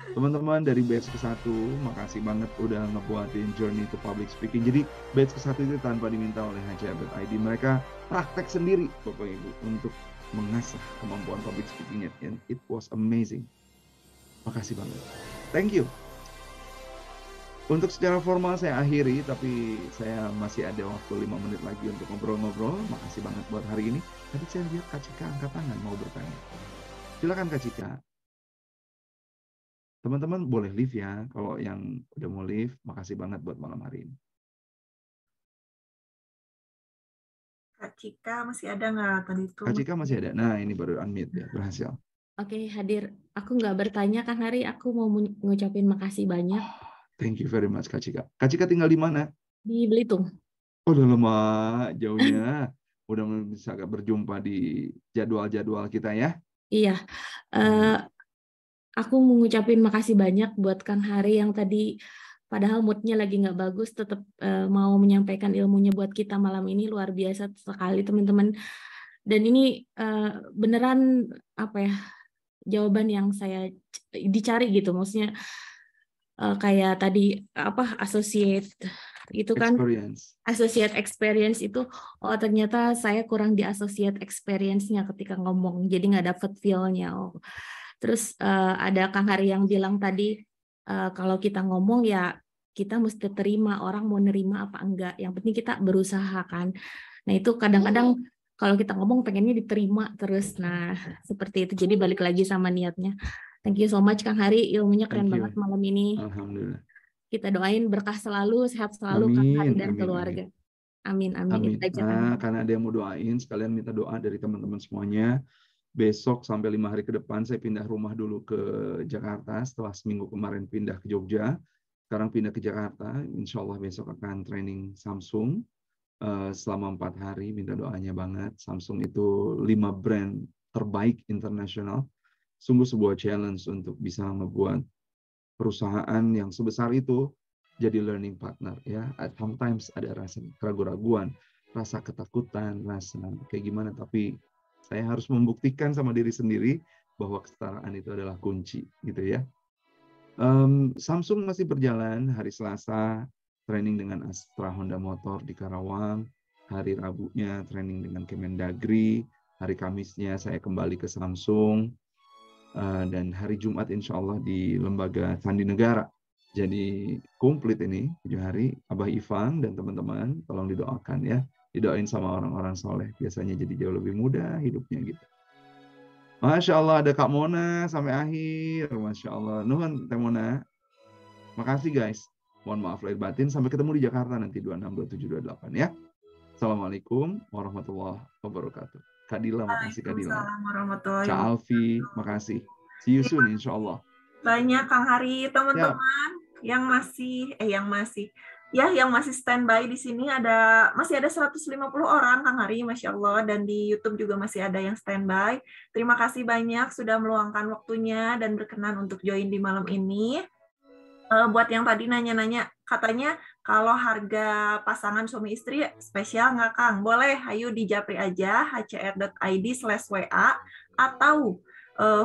Teman-teman dari batch ke-1, makasih banget udah ngebuatin Journey to Public Speaking. Jadi batch ke-1 itu tanpa diminta oleh HCR.id. Mereka praktek sendiri, Bapak Ibu, untuk mengasah kemampuan public speaking-nya. And it was amazing. Makasih banget. Thank you. Untuk secara formal saya akhiri, tapi saya masih ada waktu 5 menit lagi untuk ngobrol-ngobrol. Makasih banget buat hari ini. Tadi saya lihat Kak Cika angkat tangan mau bertanya. Silakan Kak Cika. Teman-teman boleh leave ya. Kalau yang udah mau leave, makasih banget buat malam hari ini. Kak Cika masih ada nggak tadi itu? Kak Cika masih ada. Nah, ini baru unmute ya, berhasil. Oke, hadir. Aku nggak bertanya, Kang Hari. Aku mau ngucapin makasih banyak. Thank you very much, Kak Cika. Kak Cika tinggal di mana? Di Belitung. Oh, udah lama jauhnya. Udah bisa berjumpa di jadwal-jadwal kita ya. Iya. Aku mau ngucapin makasih banyak buat Kang Hari yang tadi padahal moodnya lagi nggak bagus, tetap mau menyampaikan ilmunya buat kita malam ini. Luar biasa sekali teman-teman. Dan ini beneran apa ya, jawaban yang saya dicari gitu. Maksudnya kayak tadi apa, associate itu kan, associate experience itu, oh ternyata saya kurang di associate experience-nya ketika ngomong, jadi nggak dapet feel-nya. Oh. Terus ada Kang Hari yang bilang tadi, kalau kita ngomong ya kita mesti terima, orang mau nerima apa enggak, yang penting kita berusaha kan. Nah itu kadang-kadang kalau kita ngomong pengennya diterima terus, nah seperti itu, jadi balik lagi sama niatnya. Thank you so much Kang Hari, ilmunya keren banget malam ini. Alhamdulillah. Kita doain berkah selalu, sehat selalu Kang Hari dan keluarga. Amin. Nah, karena ada yang mau doain, sekalian minta doa dari teman-teman semuanya. Besok sampai 5 hari ke depan saya pindah rumah dulu ke Jakarta setelah seminggu kemarin pindah ke Jogja. Sekarang pindah ke Jakarta. Insya Allah besok akan training Samsung selama 4 hari. Minta doanya banget. Samsung itu 5 brand terbaik internasional. Sungguh sebuah challenge untuk bisa membuat perusahaan yang sebesar itu jadi learning partner ya. Sometimes ada rasa keraguan-raguan, rasa ketakutan, rasa kayak gimana, tapi saya harus membuktikan sama diri sendiri bahwa kesetaraan itu adalah kunci gitu ya. Samsung masih berjalan. Hari Selasa training dengan Astra Honda Motor di Karawang, hari Rabunya training dengan Kemendagri, hari Kamisnya saya kembali ke Samsung, dan hari Jumat insya Allah di Lembaga Sandi Negara. Jadi komplit ini 7 hari. Abah Ivang dan teman-teman tolong didoakan ya. Didoain sama orang-orang soleh. Biasanya jadi jauh lebih mudah hidupnya gitu. Masya Allah ada Kak Mona sampai akhir. Masya Allah. Nuhun Teh Mona. Makasih guys. Mohon maaf lahir batin. Sampai ketemu di Jakarta nanti 26, 27, 28 ya. Assalamualaikum warahmatullahi wabarakatuh. Kak Dila, makasih Kak Dila. Kak Alfi, makasih. See you soon insya Allah. Banyak Kang Hari, teman-teman yang masih standby di sini masih ada 150 orang Kang Hari, Masya Allah, dan di YouTube juga masih ada yang standby. Terima kasih banyak sudah meluangkan waktunya dan berkenan untuk join di malam ini. Buat yang tadi nanya-nanya, katanya kalau harga pasangan suami istri spesial nggak Kang? Boleh, ayo di Japri aja, hcr.id/WA, atau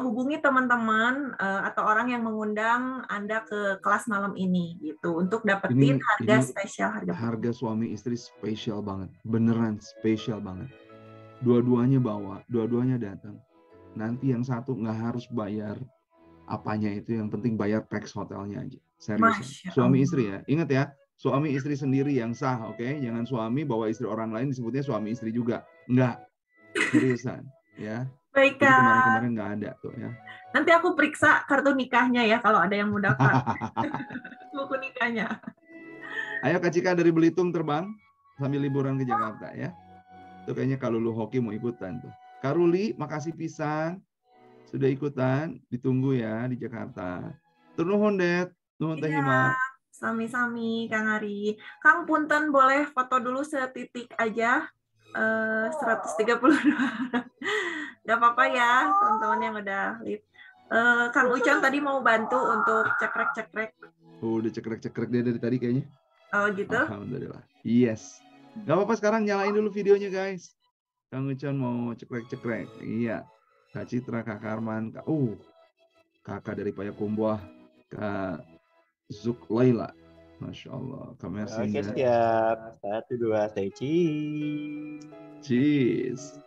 hubungi teman-teman atau orang yang mengundang Anda ke kelas malam ini gitu untuk dapetin harga spesial, harga suami istri spesial banget, beneran spesial banget. Dua-duanya bawa, dua-duanya datang. Nanti yang satu nggak harus bayar apanya itu, yang penting bayar tax hotelnya aja. Serius. Suami istri ya, ingat ya, suami istri sendiri yang sah, oke? Jangan suami bawa istri orang lain disebutnya suami istri juga, enggak. Seriusan, ya. Baik, Kak. Kemarin-kemarin nggak ada tuh ya. Nanti aku periksa kartu nikahnya ya kalau ada yang mau daftar. Buku nikahnya. Ayo Kak Cika dari Belitung terbang sambil liburan ke Jakarta ya. Itu kayaknya kalau lu hoki mau ikutan tuh. Kak Ruli, makasih pisan sudah ikutan. Ditunggu ya di Jakarta. Nuhun Det, nuhun Teh Hima. Sami-sami Kang Ari. Kang Punten boleh foto dulu setitik aja. 132. Gak apa-apa ya teman-teman yang udah live. Kang Ucon tadi mau bantu untuk cekrek-cekrek. Oh, udah cekrek-cekrek dia dari tadi kayaknya. Oh gitu. Alhamdulillah. Yes. Gak apa-apa, sekarang nyalain dulu videonya guys. Kang Ucon mau cekrek-cekrek. Iya. Kak Citra, Kak Karman, kakak dari Payakumbuh, Kak Zuk Laila. Masya Allah. Oke, siap. 1, 2, say cheese. Cheese.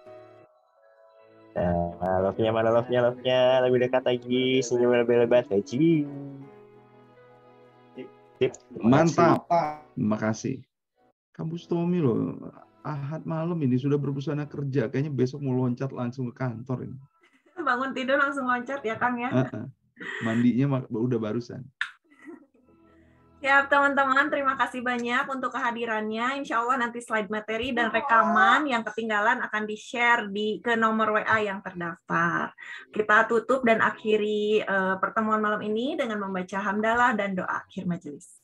Nah, love-nya mana love-nya. Lebih dekat lagi. Senyum lebar-lebar, say cheese. Sip. Mantap. Terima kasih. Kamu Stomi loh. Ahad malam ini sudah berbusana kerja. Kayaknya besok mau loncat langsung ke kantor ini. Bangun tidur langsung loncat ya Kang ya. Mandinya udah barusan. Siap teman-teman, terima kasih banyak untuk kehadirannya. Insya Allah nanti slide materi dan rekaman yang ketinggalan akan di-share ke nomor WA yang terdaftar. Kita tutup dan akhiri pertemuan malam ini dengan membaca hamdalah dan doa akhir majelis.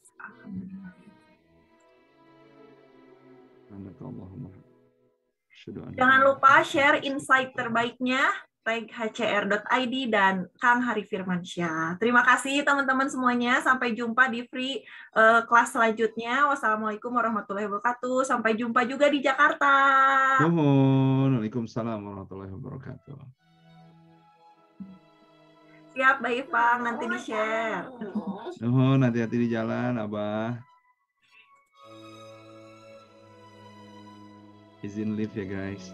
Jangan lupa share insight terbaiknya, tag hcr.id dan Kang Hari Firmansyah. Terima kasih teman-teman semuanya. Sampai jumpa di free kelas selanjutnya. Wassalamualaikum warahmatullahi wabarakatuh. Sampai jumpa juga di Jakarta. Waalaikumsalam warahmatullahi wabarakatuh. Siap, Mbak Ipang. Nanti di-share. Hati-hati di jalan, Abah. Izin live ya, guys.